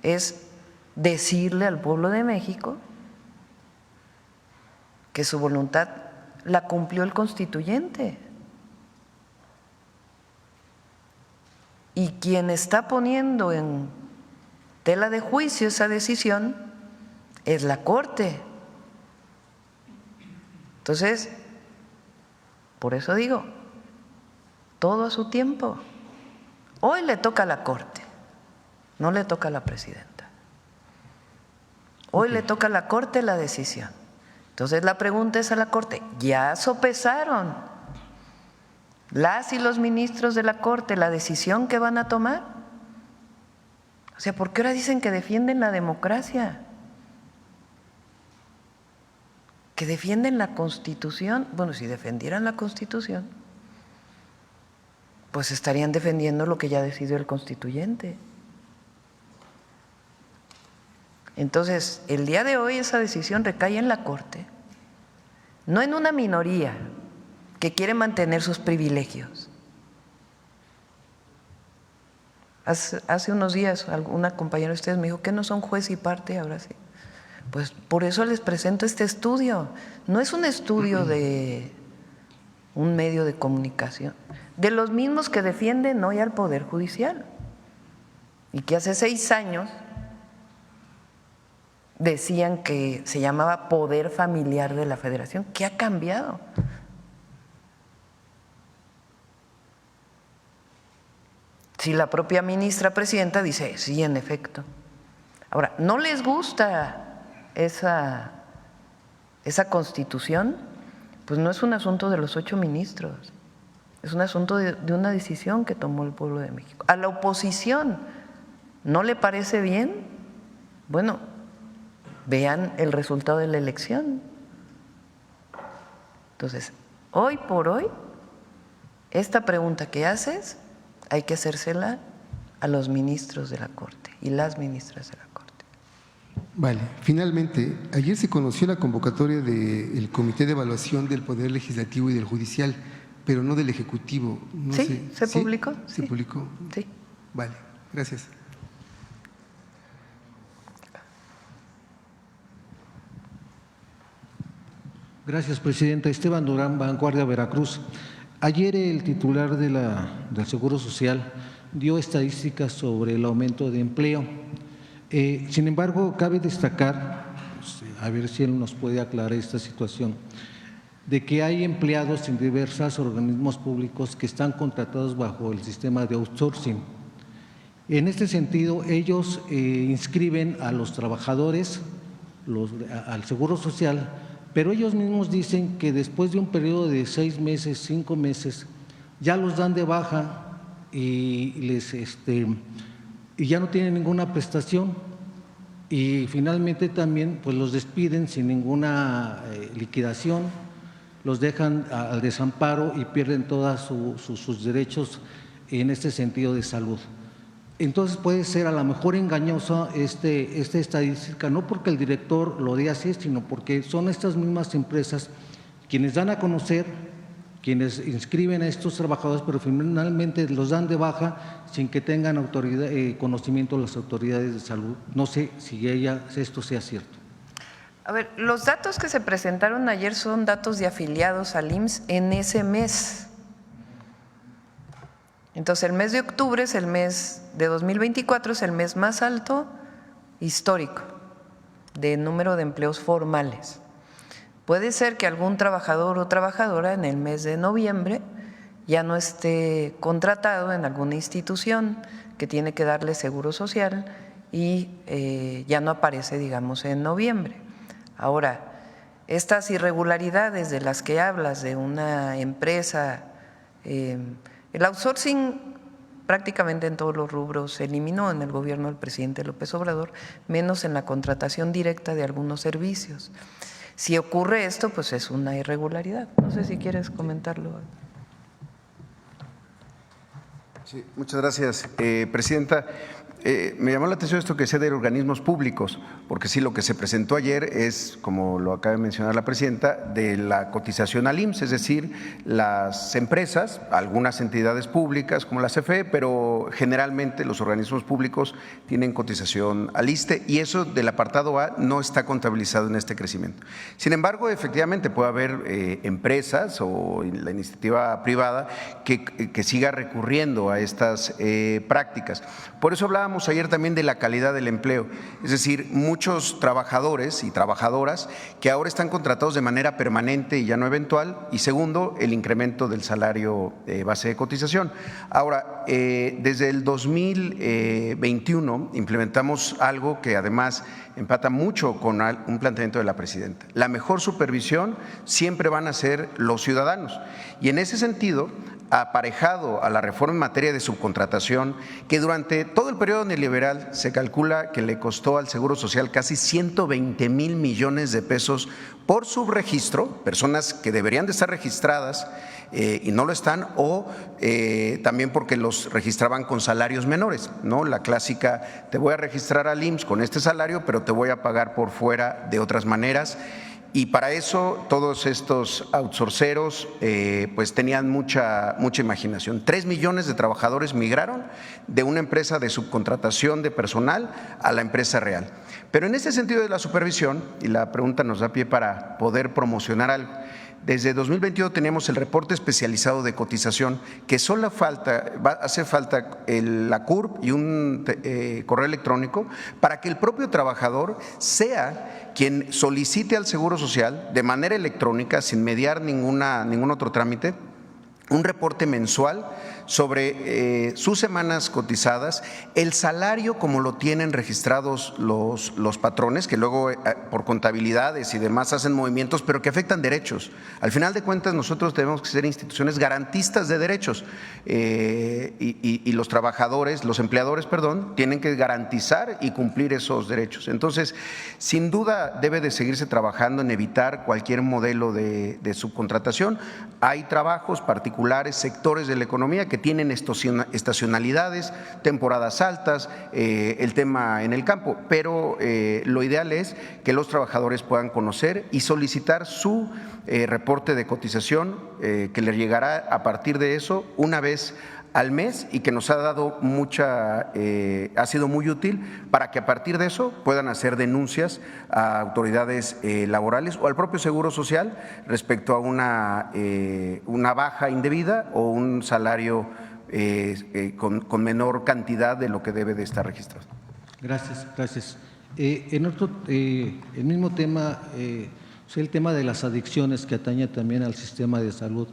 es decirle al pueblo de México que su voluntad la cumplió el constituyente. Y quien está poniendo en tela de juicio esa decisión es la Corte. Entonces, por eso digo, todo a su tiempo. Hoy le toca a la Corte, no le toca a la presidenta. Hoy le toca a la Corte la decisión. Entonces la pregunta es a la Corte, ¿ya sopesaron las y los ministros de la Corte la decisión que van a tomar? O sea, ¿por qué ahora dicen que defienden la democracia? Que defienden la Constitución. Bueno, si defendieran la Constitución, pues estarían defendiendo lo que ya decidió el constituyente. Entonces, el día de hoy esa decisión recae en la Corte, no en una minoría que quiere mantener sus privilegios. Hace unos días una compañera de ustedes me dijo que no son juez y parte, ahora sí. Pues por eso les presento este estudio. No es un estudio de un medio de comunicación, de los mismos que defienden hoy al Poder Judicial y que hace 6 años decían que se llamaba Poder Familiar de la Federación. ¿Qué ha cambiado? Si la propia ministra presidenta dice, sí, en efecto. Ahora, ¿no les gusta esa constitución? Pues no es un asunto de los 8 ministros, es un asunto de una decisión que tomó el pueblo de México. A la oposición, ¿no le parece bien? Bueno, vean el resultado de la elección. Entonces, hoy por hoy, esta pregunta que haces hay que hacérsela a los ministros de la Corte y las ministras de la Corte. Vale, finalmente, ayer se conoció la convocatoria del Comité de Evaluación del Poder Legislativo y del Judicial, pero no del Ejecutivo. No sí, sé. ¿Se publicó? ¿Se publicó? Sí. Vale, gracias. Gracias, presidenta. Esteban Durán, Vanguardia, Veracruz. Ayer el titular del Seguro Social dio estadísticas sobre el aumento de empleo. Sin embargo, cabe destacar, a ver si él nos puede aclarar esta situación, de que hay empleados en diversos organismos públicos que están contratados bajo el sistema de outsourcing. En este sentido, ellos inscriben a los trabajadores al Seguro Social, pero ellos mismos dicen que después de un periodo de 6 meses, 5 meses, ya los dan de baja y ya no tienen ninguna prestación, y finalmente también pues los despiden sin ninguna liquidación, los dejan al desamparo y pierden todos sus derechos en este sentido de salud. Entonces puede ser a lo mejor engañosa esta estadística, no porque el director lo diga así, sino porque son estas mismas empresas quienes dan a conocer, quienes inscriben a estos trabajadores, pero finalmente los dan de baja sin que tengan conocimiento las autoridades de salud. No sé si esto sea cierto. A ver, los datos que se presentaron ayer son datos de afiliados al IMSS en ese mes. Entonces, el mes de octubre es el mes de 2024, es el mes más alto histórico de número de empleos formales. Puede ser que algún trabajador o trabajadora en el mes de noviembre ya no esté contratado en alguna institución que tiene que darle seguro social y ya no aparece, digamos, en noviembre. Ahora, estas irregularidades de las que hablas de una empresa, el outsourcing prácticamente en todos los rubros se eliminó en el gobierno del presidente López Obrador, menos en la contratación directa de algunos servicios. Si ocurre esto, pues es una irregularidad. No sé si quieres comentarlo. Sí, muchas gracias, presidenta. Me llamó la atención esto que sé de organismos públicos, porque sí, lo que se presentó ayer es, como lo acaba de mencionar la presidenta, de la cotización al IMSS, es decir, las empresas, algunas entidades públicas como la CFE, pero generalmente los organismos públicos tienen cotización al ISSSTE, y eso del apartado A no está contabilizado en este crecimiento. Sin embargo, efectivamente puede haber empresas o la iniciativa privada que siga recurriendo a estas prácticas. Por eso hablábamos ayer también de la calidad del empleo, es decir, muchos trabajadores y trabajadoras que ahora están contratados de manera permanente y ya no eventual, y segundo, el incremento del salario base de cotización. Ahora, desde el 2021 implementamos algo que además empata mucho con un planteamiento de la presidenta. La mejor supervisión siempre van a ser los ciudadanos, y en ese sentido, aparejado a la reforma en materia de subcontratación, que durante todo el periodo neoliberal se calcula que le costó al Seguro Social casi 120,000 millones de pesos por subregistro, personas que deberían de estar registradas y no lo están, o también porque los registraban con salarios menores, ¿no? La clásica, te voy a registrar al IMSS con este salario, pero te voy a pagar por fuera de otras maneras. Y para eso todos estos outsourceros pues tenían mucha imaginación. 3 millones de trabajadores migraron de una empresa de subcontratación de personal a la empresa real. Pero en este sentido de la supervisión, y la pregunta nos da pie para poder promocionar algo, desde 2021 tenemos el reporte especializado de cotización, que solo hace falta la CURP y un correo electrónico para que el propio trabajador sea quien solicite al Seguro Social de manera electrónica, sin mediar ningún otro trámite, un reporte mensual sobre sus semanas cotizadas, el salario como lo tienen registrados los patrones, que luego por contabilidades y demás hacen movimientos, pero que afectan derechos. Al final de cuentas, nosotros tenemos que ser instituciones garantistas de derechos y los trabajadores, los empleadores, tienen que garantizar y cumplir esos derechos. Entonces, sin duda debe de seguirse trabajando en evitar cualquier modelo de subcontratación. Hay trabajos particulares, sectores de la economía que tienen estacionalidades, temporadas altas, el tema en el campo, pero lo ideal es que los trabajadores puedan conocer y solicitar su reporte de cotización que les llegará a partir de eso una vez al mes y que nos ha dado ha sido muy útil para que a partir de eso puedan hacer denuncias a autoridades laborales o al propio Seguro Social respecto a una baja indebida o un salario con menor cantidad de lo que debe de estar registrado. Gracias, gracias. El mismo tema, el tema de las adicciones que atañe también al sistema de salud.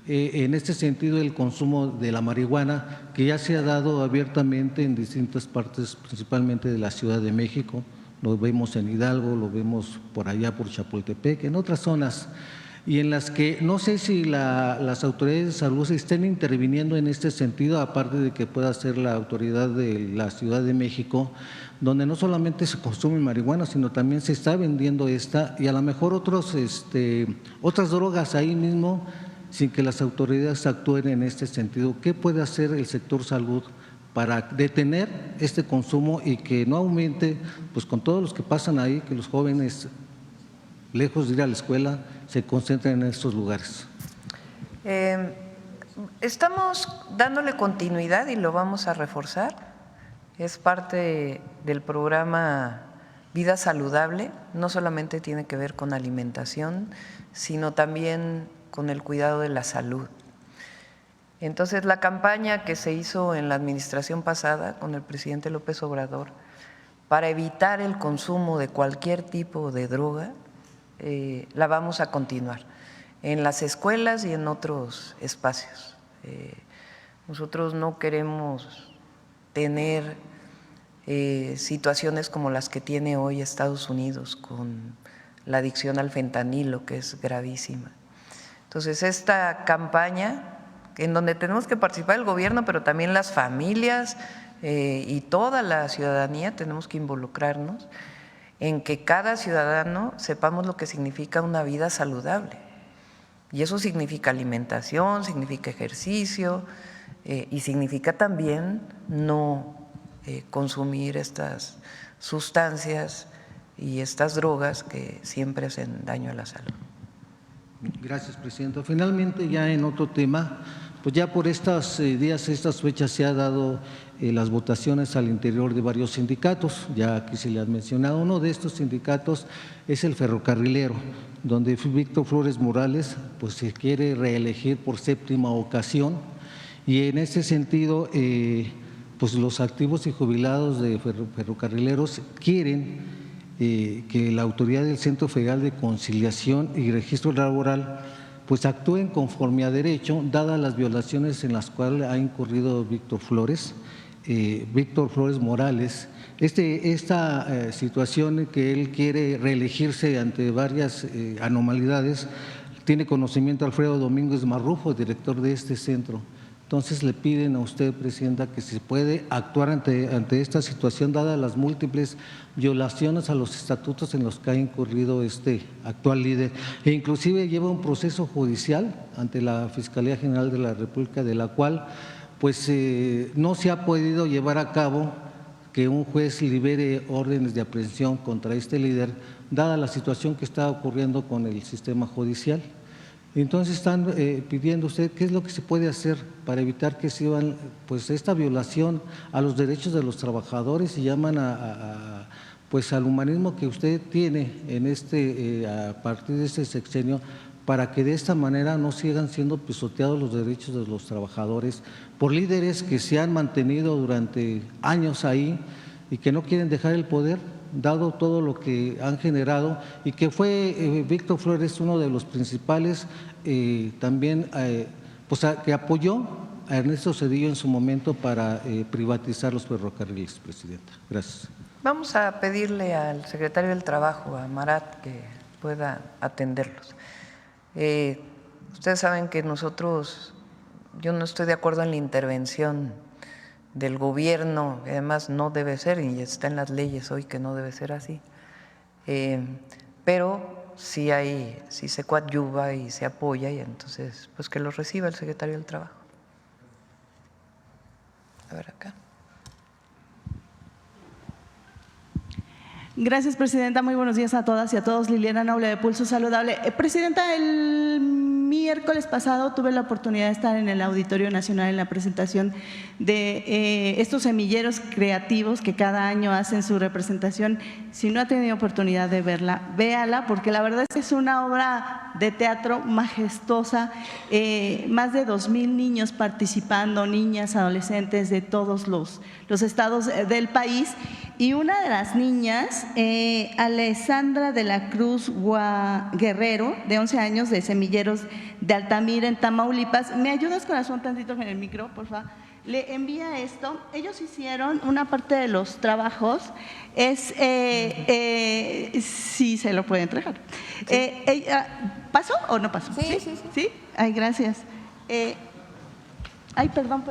En este sentido, el consumo de la marihuana, que ya se ha dado abiertamente en distintas partes, principalmente de la Ciudad de México, lo vemos en Hidalgo, lo vemos por allá por Chapultepec, en otras zonas, y en las que no sé si las autoridades de salud se estén interviniendo en este sentido, aparte de que pueda ser la autoridad de la Ciudad de México, donde no solamente se consume marihuana, sino también se está vendiendo esta y a lo mejor otras drogas ahí mismo, sin que las autoridades actúen en este sentido. ¿Qué puede hacer el sector salud para detener este consumo y que no aumente, pues con todos los que pasan ahí, que los jóvenes, lejos de ir a la escuela, se concentren en estos lugares? Estamos dándole continuidad y lo vamos a reforzar. Es parte del programa Vida Saludable, no solamente tiene que ver con alimentación, sino también con el cuidado de la salud. Entonces, la campaña que se hizo en la administración pasada con el presidente López Obrador para evitar el consumo de cualquier tipo de droga, la vamos a continuar en las escuelas y en otros espacios. Nosotros no queremos tener situaciones como las que tiene hoy Estados Unidos con la adicción al fentanilo, que es gravísima. Entonces, esta campaña, en donde tenemos que participar el gobierno, pero también las familias y toda la ciudadanía, tenemos que involucrarnos en que cada ciudadano sepamos lo que significa una vida saludable. Y eso significa alimentación, significa ejercicio y significa también no consumir estas sustancias y estas drogas que siempre hacen daño a la salud. Gracias, presidenta. Finalmente, ya en otro tema, pues ya por estos días, estas fechas, se ha dado las votaciones al interior de varios sindicatos. Ya aquí se le ha mencionado. Uno de estos sindicatos es el ferrocarrilero, donde Víctor Flores Morales pues se quiere reelegir por 7ª ocasión, y en ese sentido pues los activos y jubilados de ferrocarrileros quieren que la autoridad del Centro Federal de Conciliación y Registro Laboral pues actúen conforme a derecho, dadas las violaciones en las cuales ha incurrido Víctor Flores Morales. Esta situación que él quiere reelegirse ante varias anormalidades, tiene conocimiento Alfredo Domínguez Marrufo, director de este centro. Entonces le piden a usted, presidenta, que se puede actuar ante esta situación, dadas las múltiples violaciones a los estatutos en los que ha incurrido este actual líder, e inclusive lleva un proceso judicial ante la Fiscalía General de la República, de la cual pues no se ha podido llevar a cabo que un juez libere órdenes de aprehensión contra este líder, dada la situación que está ocurriendo con el sistema judicial. Entonces están pidiendo usted qué es lo que se puede hacer para evitar que sigan pues esta violación a los derechos de los trabajadores, y llaman pues al humanismo que usted tiene en a partir de este sexenio, para que de esta manera no sigan siendo pisoteados los derechos de los trabajadores por líderes que se han mantenido durante años ahí y que no quieren dejar el poder, dado todo lo que han generado, y que fue Víctor Flores uno de los principales también pues que apoyó a Ernesto Zedillo en su momento para privatizar los ferrocarriles, presidenta. Gracias. Vamos a pedirle al secretario del Trabajo, a Marat, que pueda atenderlos. Ustedes saben que yo no estoy de acuerdo en la intervención del gobierno, que además no debe ser, y está en las leyes hoy que no debe ser así, pero sí se coadyuva y se apoya, y entonces pues que lo reciba el secretario del Trabajo. A ver acá. Gracias, presidenta. Muy buenos días a todas y a todos. Liliana Noble, de Pulso Saludable. Presidenta, el miércoles pasado tuve la oportunidad de estar en el Auditorio Nacional en la presentación de estos semilleros creativos que cada año hacen su representación. Si no ha tenido oportunidad de verla, véala, porque la verdad es que es una obra de teatro majestuosa, más de 2,000 niños participando, niñas, adolescentes de todos los estados del país. Y una de las niñas, Alessandra de la Cruz Guerrero, de 11 años, de Semilleros de Altamira, en Tamaulipas. ¿Me ayudas, corazón, tantito en el micro, por favor? Le envía esto. Ellos hicieron una parte de los trabajos, sí se lo puede entregar. Sí. ¿Pasó o no pasó? Sí. ¿Sí? Ay, gracias. Ay, perdón.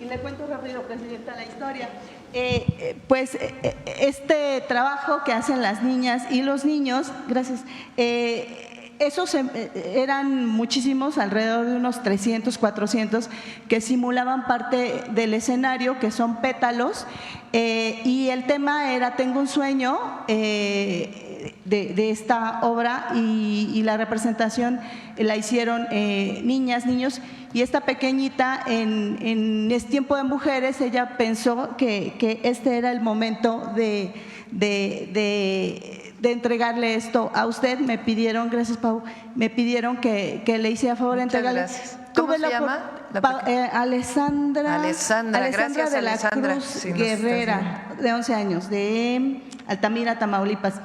Y le cuento rápido, Presidenta, la historia. Pues este trabajo que hacen las niñas y los niños, gracias, esos eran muchísimos, alrededor de unos 300, 400, que simulaban parte del escenario, que son pétalos, y el tema era Tengo un sueño, de esta obra, y la representación la hicieron niñas, niños, y esta pequeñita en Es Tiempo de Mujeres, ella pensó que este era el momento de entregarle esto a usted. Me pidieron, gracias Pau, me pidieron que le hiciera favor de entregarle. Gracias. ¿Cómo se llama? Alessandra Gracias, de la Alessandra. Cruz Guerrera, de 11 años, de Altamira, Tamaulipas.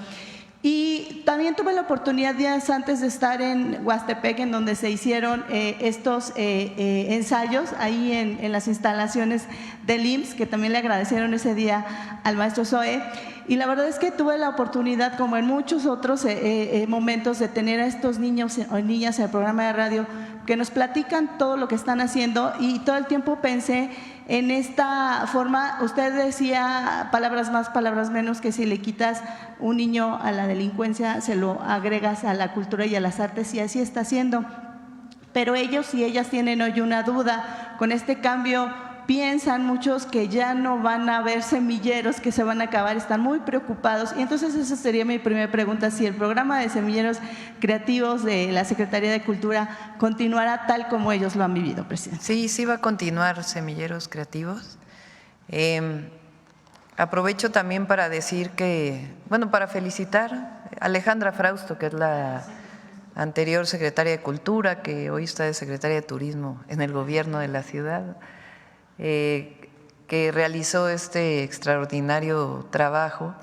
Y también tuve la oportunidad días antes de estar en Huastepec, en donde se hicieron estos ensayos, ahí en las instalaciones del IMSS, que también le agradecieron ese día al maestro Zoe. Y la verdad es que tuve la oportunidad, como en muchos otros momentos, de tener a estos niños o niñas en el programa de radio que nos platican todo lo que están haciendo, y todo el tiempo pensé en esta forma. Usted decía palabras más, palabras menos, que si le quitas un niño a la delincuencia, se lo agregas a la cultura y a las artes, y así está haciendo. Pero ellos y ellas tienen hoy una duda con este cambio. Piensan muchos que ya no van a haber semilleros, que se van a acabar, están muy preocupados. Y entonces esa sería mi primera pregunta: si el programa de semilleros creativos de la Secretaría de Cultura continuará tal como ellos lo han vivido, Presidente. Sí va a continuar Semilleros Creativos. Aprovecho también para decir para felicitar a Alejandra Frausto, que es la anterior secretaria de Cultura, que hoy está de secretaria de Turismo en el gobierno de la ciudad, que realizó este extraordinario trabajo.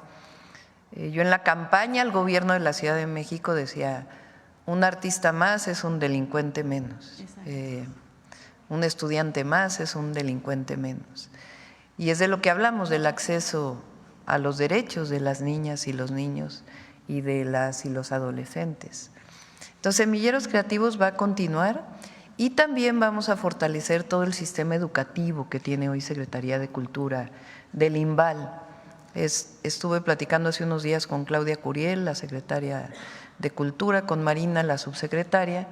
Yo en la campaña al gobierno de la Ciudad de México decía: un artista más es un delincuente menos, un estudiante más es un delincuente menos. Y es de lo que hablamos, del acceso a los derechos de las niñas y los niños y de las y los adolescentes. Entonces, Semilleros Creativos va a continuar. Y también vamos a fortalecer todo el sistema educativo que tiene hoy Secretaría de Cultura, del INVAL. Estuve platicando hace unos días con Claudia Curiel, la secretaria de Cultura, con Marina, la subsecretaria.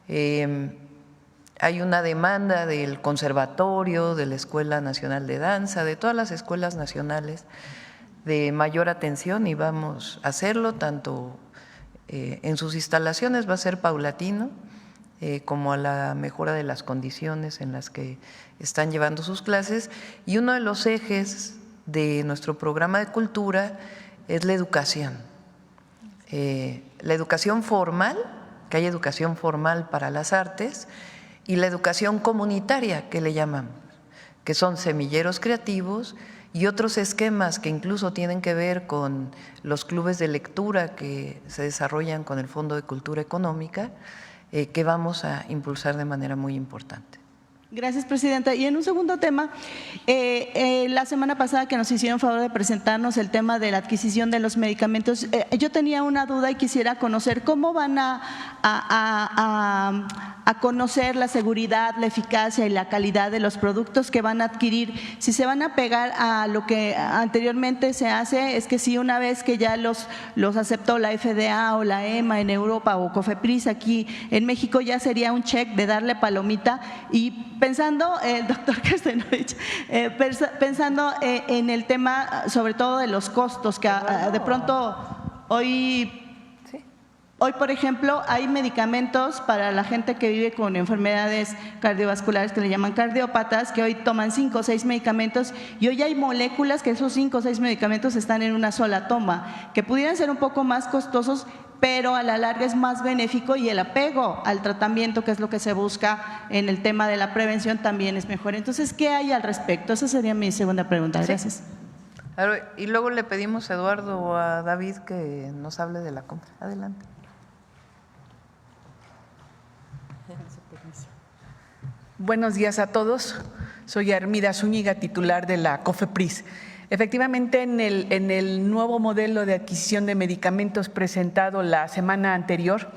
Hay una demanda del Conservatorio, de la Escuela Nacional de Danza, de todas las escuelas nacionales, de mayor atención, y vamos a hacerlo tanto en sus instalaciones, va a ser paulatino, como a la mejora de las condiciones en las que están llevando sus clases. Y uno de los ejes de nuestro programa de cultura es la educación. La educación formal, que hay educación formal para las artes, y la educación comunitaria, que le llamamos, que son semilleros creativos y otros esquemas que incluso tienen que ver con los clubes de lectura que se desarrollan con el Fondo de Cultura Económica, que vamos a impulsar de manera muy importante. Gracias, Presidenta. Y en un segundo tema, la semana pasada que nos hicieron favor de presentarnos el tema de la adquisición de los medicamentos, yo tenía una duda y quisiera conocer cómo van a conocer la seguridad, la eficacia y la calidad de los productos que van a adquirir. Si se van a pegar a lo que anteriormente se hace, es que si una vez que ya los aceptó la FDA o la EMA en Europa o COFEPRIS aquí en México, ya sería un check de darle palomita. Y pensando, doctor Kerstenovich, pensando en el tema sobre todo de los costos, que de pronto hoy, por ejemplo, hay medicamentos para la gente que vive con enfermedades cardiovasculares que le llaman cardiópatas, que hoy toman 5 o 6 medicamentos, y hoy hay moléculas que esos 5 o 6 medicamentos están en una sola toma, que pudieran ser un poco más costosos, pero a la larga es más benéfico, y el apego al tratamiento, que es lo que se busca en el tema de la prevención, también es mejor. Entonces, ¿qué hay al respecto? Esa sería mi segunda pregunta. Gracias. Sí. Y luego le pedimos a Eduardo o a David que nos hable de la compra. Adelante. Buenos días a todos. Soy Armida Zúñiga, titular de la COFEPRIS. Efectivamente, en el nuevo modelo de adquisición de medicamentos presentado la semana anterior,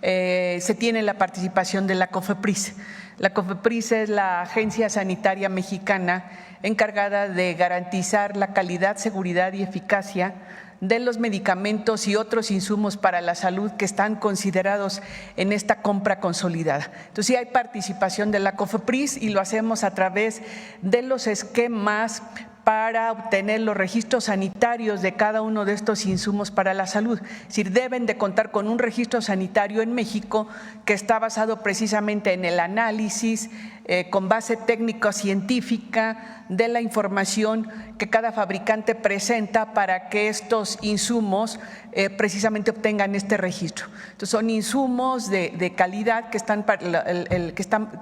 se tiene la participación de la COFEPRIS. La COFEPRIS es la agencia sanitaria mexicana encargada de garantizar la calidad, seguridad y eficacia de los medicamentos y otros insumos para la salud que están considerados en esta compra consolidada. Entonces, sí hay participación de la COFEPRIS y lo hacemos a través de los esquemas para obtener los registros sanitarios de cada uno de estos insumos para la salud. Es decir, deben de contar con un registro sanitario en México que está basado precisamente en el análisis con base técnico-científica de la información que cada fabricante presenta para que estos insumos precisamente obtengan este registro. Entonces, son insumos de calidad que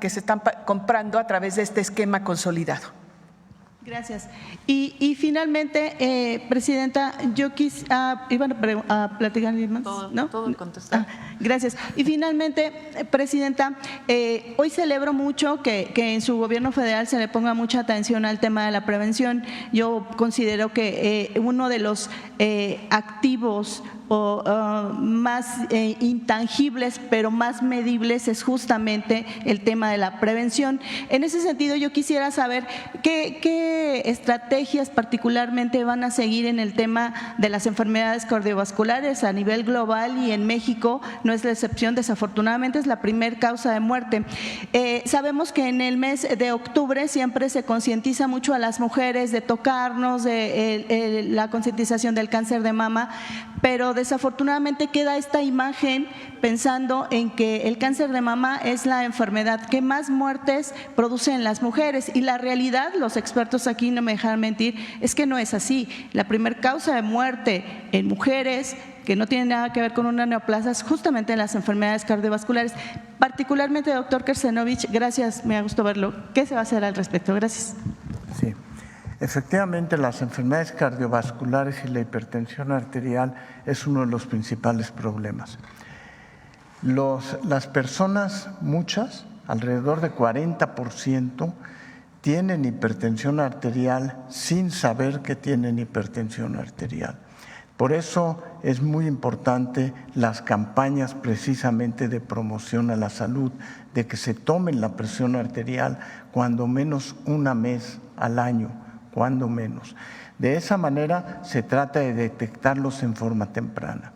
se están comprando a través de este esquema consolidado. Gracias. Y finalmente, Presidenta, yo iban a platicar más, ¿no? Todo contestar. Gracias. Y finalmente, Presidenta, hoy celebro mucho que en su gobierno federal se le ponga mucha atención al tema de la prevención. Yo considero que uno de los activos más intangibles, pero más medibles, es justamente el tema de la prevención. En ese sentido, yo quisiera saber qué estrategias particularmente van a seguir en el tema de las enfermedades cardiovasculares a nivel global, y en México no es la excepción. Desafortunadamente es la primer causa de muerte. Sabemos que en el mes de octubre siempre se concientiza mucho a las mujeres de tocarnos, de la concientización del cáncer de mama, pero desafortunadamente queda esta imagen pensando en que el cáncer de mama es la enfermedad que más muertes produce en las mujeres, y la realidad, los expertos aquí no me dejan mentir, es que no es así. La primer causa de muerte en mujeres que no tiene nada que ver con una neoplasia es justamente en las enfermedades cardiovasculares. Particularmente, doctor Kerstenovich, gracias, me ha gustado verlo. ¿Qué se va a hacer al respecto? Gracias. Sí. Efectivamente, las enfermedades cardiovasculares y la hipertensión arterial es uno de los principales problemas. Las personas, muchas, alrededor de 40%, tienen hipertensión arterial sin saber que tienen hipertensión arterial. Por eso es muy importante las campañas precisamente de promoción a la salud, de que se tomen la presión arterial cuando menos una vez al año, cuando menos. De esa manera se trata de detectarlos en forma temprana.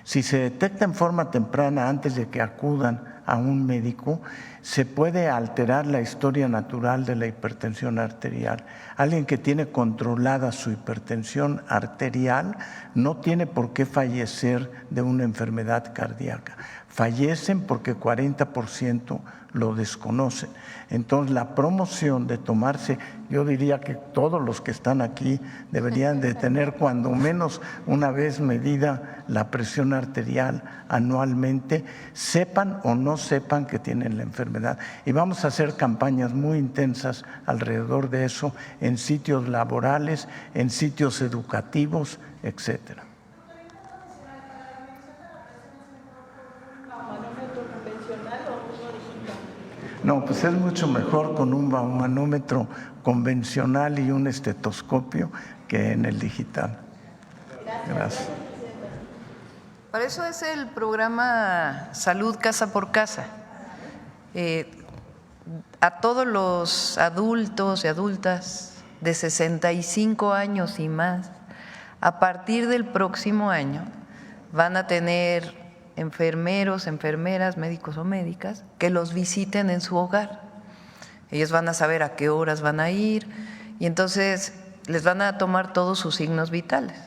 Si se detecta en forma temprana antes de que acudan a un médico, se puede alterar la historia natural de la hipertensión arterial. Alguien que tiene controlada su hipertensión arterial no tiene por qué fallecer de una enfermedad cardíaca. Fallecen porque 40% lo desconocen. Entonces, la promoción de tomarse, yo diría que todos los que están aquí deberían de tener cuando menos una vez medida la presión arterial anualmente, sepan o no sepan que tienen la enfermedad. Y vamos a hacer campañas muy intensas alrededor de eso, en sitios laborales, en sitios educativos, etcétera. No, pues es mucho mejor con un baumanómetro convencional y un estetoscopio que en el digital. Gracias. Para eso es el programa Salud Casa por Casa. a todos los adultos y adultas de 65 años y más, a partir del próximo año van a tener enfermeros, enfermeras, médicos o médicas que los visiten en su hogar. Ellos van a saber a qué horas van a ir y entonces les van a tomar todos sus signos vitales.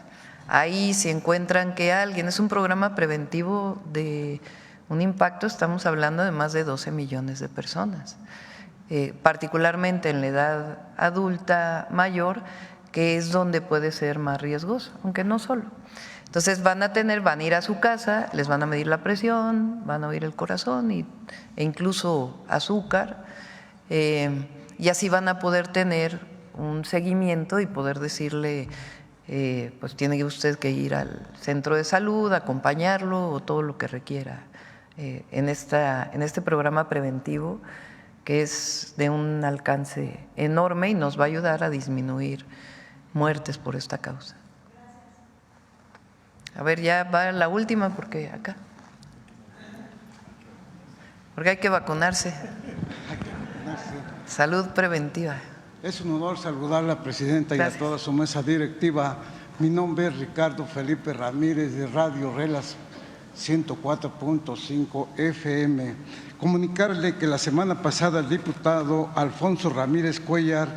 Ahí si encuentran que alguien, es un programa preventivo de un impacto, estamos hablando de más de 12 millones de personas, particularmente en la edad adulta mayor, que es donde puede ser más riesgoso, aunque no solo. Entonces van a ir a su casa, les van a medir la presión, van a oír el corazón e incluso azúcar, y así van a poder tener un seguimiento y poder decirle, pues tiene usted que ir al centro de salud, acompañarlo o todo lo que requiera en este programa preventivo, que es de un alcance enorme y nos va a ayudar a disminuir muertes por esta causa. A ver, ya va la última porque hay que vacunarse. Salud preventiva. Es un honor saludar a la presidenta y a toda su mesa directiva. Mi nombre es Ricardo Felipe Ramírez de Radio Relas 104.5 FM. Comunicarle que la semana pasada el diputado Alfonso Ramírez Cuellar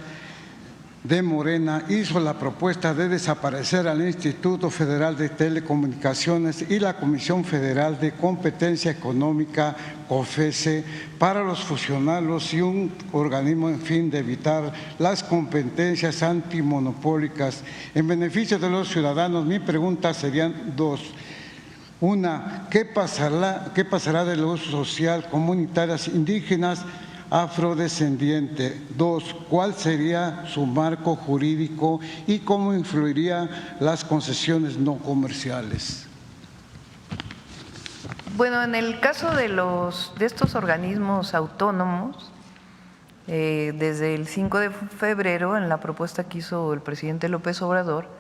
de Morena hizo la propuesta de desaparecer al Instituto Federal de Telecomunicaciones y la Comisión Federal de Competencia Económica, COFESE, para los fusionarlos y un organismo en fin de evitar las competencias antimonopólicas. En beneficio de los ciudadanos, mi pregunta serían dos. Una, ¿qué pasará del uso social comunitarias indígenas afrodescendiente? Dos, ¿cuál sería su marco jurídico y cómo influirían las concesiones no comerciales? Bueno, en el caso de estos organismos autónomos, desde el 5 de febrero, en la propuesta que hizo el presidente López Obrador,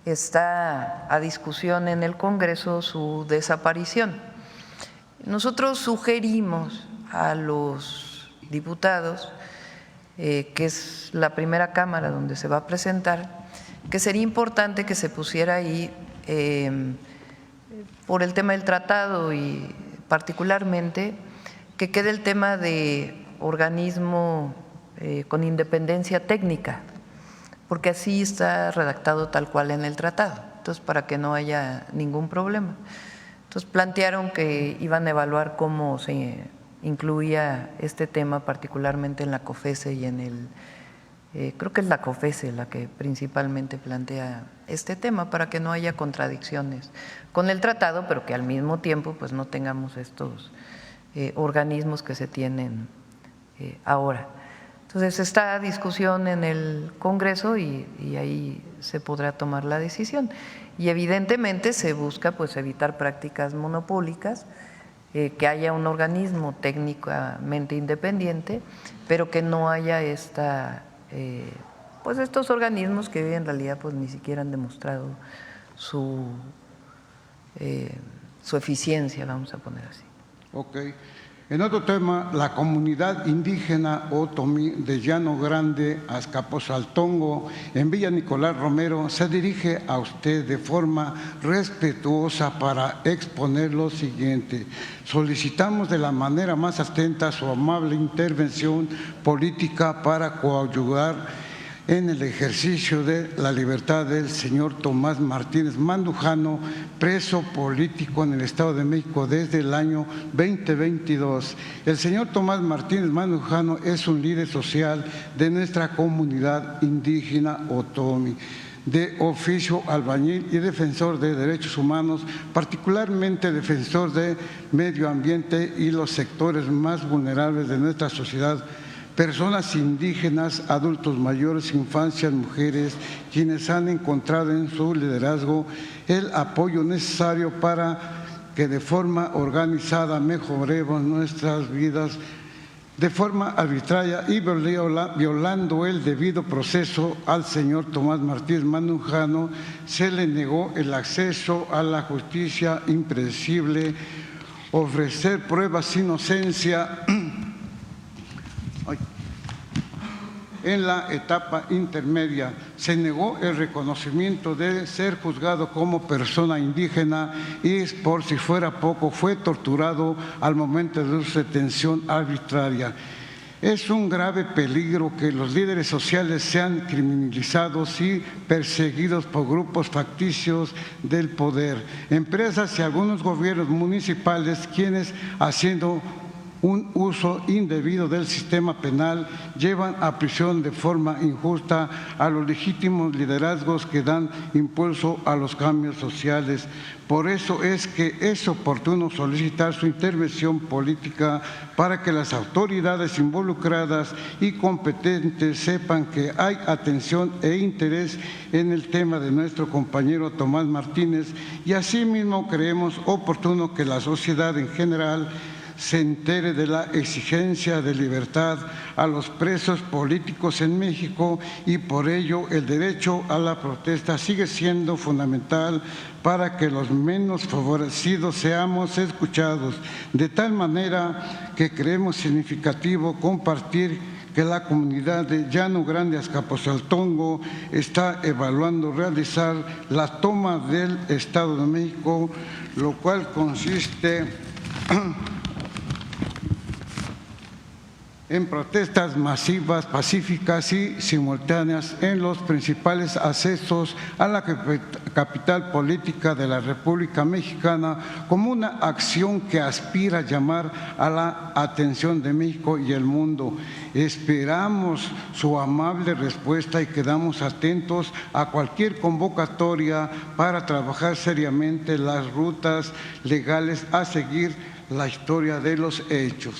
está a discusión en el Congreso su desaparición. Nosotros sugerimos a los diputados, que es la primera Cámara donde se va a presentar, que sería importante que se pusiera ahí por el tema del tratado y particularmente que quede el tema de organismo con independencia técnica, porque así está redactado tal cual en el tratado, entonces para que no haya ningún problema. Entonces plantearon que iban a evaluar cómo se incluía este tema, particularmente en la COFESE y en creo que es la COFESE la que principalmente plantea este tema, para que no haya contradicciones con el tratado, pero que al mismo tiempo pues no tengamos estos organismos que se tienen ahora. Entonces está a discusión en el Congreso y ahí se podrá tomar la decisión. Y evidentemente se busca pues evitar prácticas monopólicas, que haya un organismo técnicamente independiente, pero que no haya pues estos organismos que hoy en realidad pues ni siquiera han demostrado su eficiencia, vamos a poner así. Ok. En otro tema, la comunidad indígena Otomí de Llano Grande, Azcapotzaltongo, en Villa Nicolás Romero, se dirige a usted de forma respetuosa para exponer lo siguiente. Solicitamos de la manera más atenta su amable intervención política para coadyuvar en el ejercicio de la libertad del señor Tomás Martínez Mandujano, preso político en el Estado de México desde el año 2022. El señor Tomás Martínez Mandujano es un líder social de nuestra comunidad indígena Otomí, de oficio albañil y defensor de derechos humanos, particularmente defensor de medio ambiente y los sectores más vulnerables de nuestra sociedad, personas indígenas, adultos mayores, infancias, mujeres, quienes han encontrado en su liderazgo el apoyo necesario para que de forma organizada mejoremos nuestras vidas. De forma arbitraria y violando el debido proceso al señor Tomás Martínez Mandujano, se le negó el acceso a la justicia impredecible, ofrecer pruebas de inocencia En la etapa intermedia se negó el reconocimiento de ser juzgado como persona indígena y, por si fuera poco, fue torturado al momento de su detención arbitraria. Es un grave peligro que los líderes sociales sean criminalizados y perseguidos por grupos facticios del poder, empresas y algunos gobiernos municipales, quienes, haciendo un uso indebido del sistema penal, llevan a prisión de forma injusta a los legítimos liderazgos que dan impulso a los cambios sociales. Por eso es que es oportuno solicitar su intervención política para que las autoridades involucradas y competentes sepan que hay atención e interés en el tema de nuestro compañero Tomás Martínez, y asimismo creemos oportuno que la sociedad en general se entere de la exigencia de libertad a los presos políticos en México, y por ello el derecho a la protesta sigue siendo fundamental para que los menos favorecidos seamos escuchados. De tal manera que creemos significativo compartir que la comunidad de Llano Grande Azcapotzaltongo está evaluando realizar la toma del Estado de México, lo cual consiste en protestas masivas, pacíficas y simultáneas en los principales accesos a la capital política de la República Mexicana, como una acción que aspira a llamar a la atención de México y el mundo. Esperamos su amable respuesta y quedamos atentos a cualquier convocatoria para trabajar seriamente las rutas legales a seguir la historia de los hechos.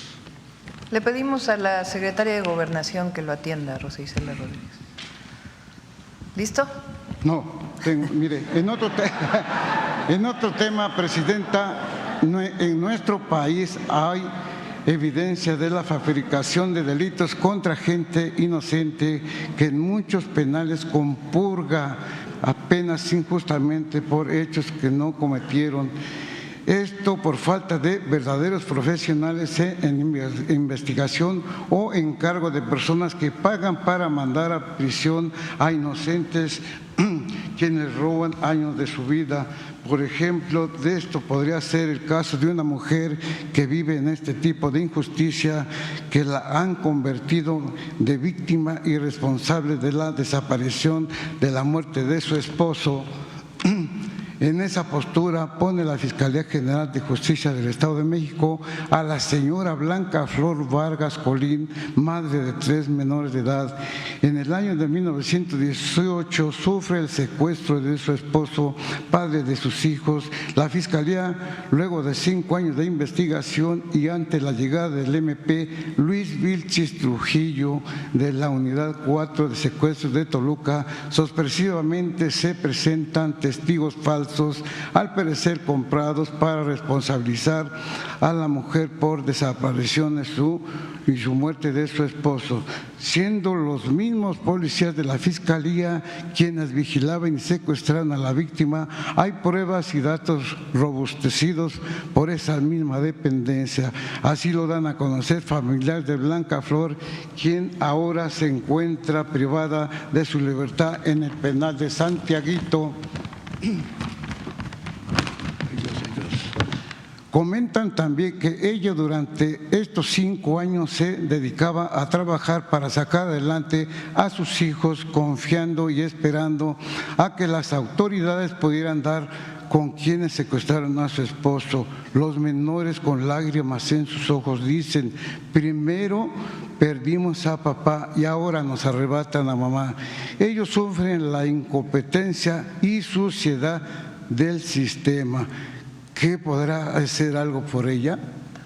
Le pedimos a la secretaria de Gobernación que lo atienda, Rosa Isela Rodríguez. ¿Listo? No, mire, en otro tema, Presidenta, en nuestro país hay evidencia de la fabricación de delitos contra gente inocente que en muchos penales compurga apenas injustamente por hechos que no cometieron. Esto por falta de verdaderos profesionales en investigación o encargo de personas que pagan para mandar a prisión a inocentes quienes roban años de su vida. Por ejemplo, de esto podría ser el caso de una mujer que vive en este tipo de injusticia, que la han convertido de víctima y responsable de la desaparición, de la muerte de su esposo. En esa postura pone la Fiscalía General de Justicia del Estado de México a la señora Blanca Flor Vargas Colín, madre de 3 menores de edad. En el año de 1918 sufre el secuestro de su esposo, padre de sus hijos. La Fiscalía, luego de 5 años de investigación y ante la llegada del MP Luis Vilchis Trujillo de la Unidad 4 de Secuestros de Toluca, sorpresivamente se presentan testigos falsos, al parecer comprados para responsabilizar a la mujer por desaparición y su muerte de su esposo, siendo los mismos policías de la Fiscalía quienes vigilaban y secuestraron a la víctima. Hay pruebas y datos robustecidos por esa misma dependencia. Así lo dan a conocer familiares de Blanca Flor, quien ahora se encuentra privada de su libertad en el penal de Santiaguito. Comentan también que ella durante estos 5 años se dedicaba a trabajar para sacar adelante a sus hijos, confiando y esperando a que las autoridades pudieran dar con quienes secuestraron a su esposo. Los menores, con lágrimas en sus ojos, dicen: primero perdimos a papá y ahora nos arrebatan a mamá. Ellos sufren la incompetencia y suciedad del sistema. ¿Qué podrá hacer algo por ella?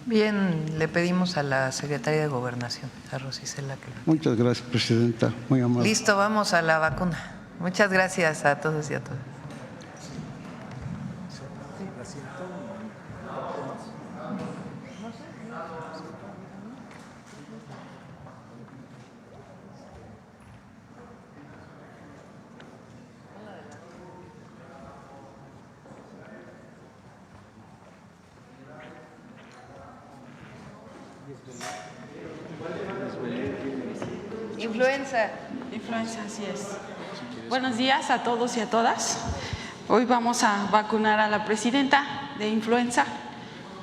Bien, le pedimos a la secretaria de Gobernación, a Rosa Isela, que lo... Muchas gracias, Presidenta, muy amable. Listo, vamos a la vacuna. Muchas gracias a todos y a todas. Influenza. Influenza, así es. Buenos días a todos y a todas. Hoy vamos a vacunar a la presidenta de influenza.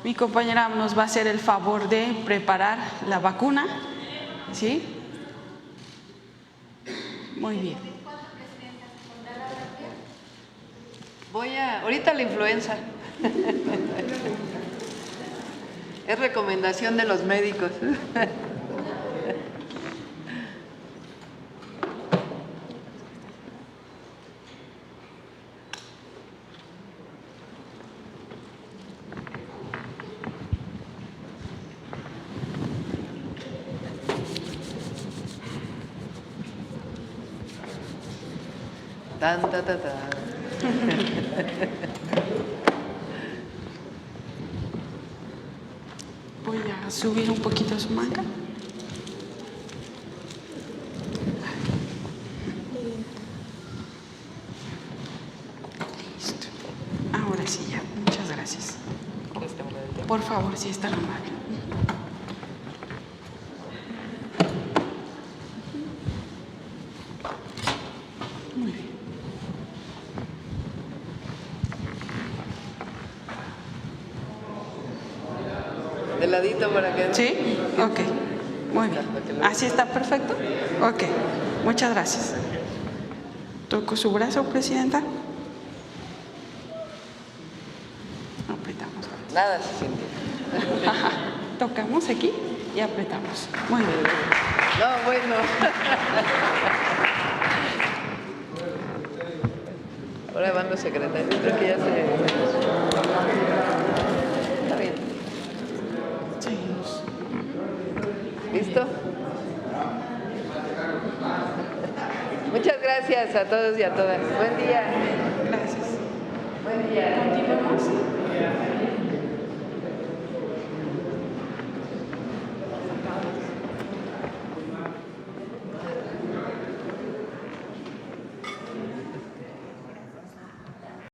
Mi compañera nos va a hacer el favor de preparar la vacuna. ¿Sí? Muy bien. Ahorita la influenza. Es recomendación de los médicos. Tan, ta, ta, ta. Voy a subir un poquito su manga. Listo. Ahora sí ya. Muchas gracias. Por favor, si está normal. Muy bien. De ladito para que... ¿Sí? Ok. Muy bien. ¿Así está perfecto? Ok. Muchas gracias. Toco su brazo, presidenta. Apretamos. Nada se siente. Ajá. Tocamos aquí y apretamos. Muy bien. No, bueno. Ahora van los secretarios. Creo que ya se... Está bien. Seguimos. ¿Listo? Muchas gracias a todos y a todas. Buen día. Gracias. Buen día. Continuamos.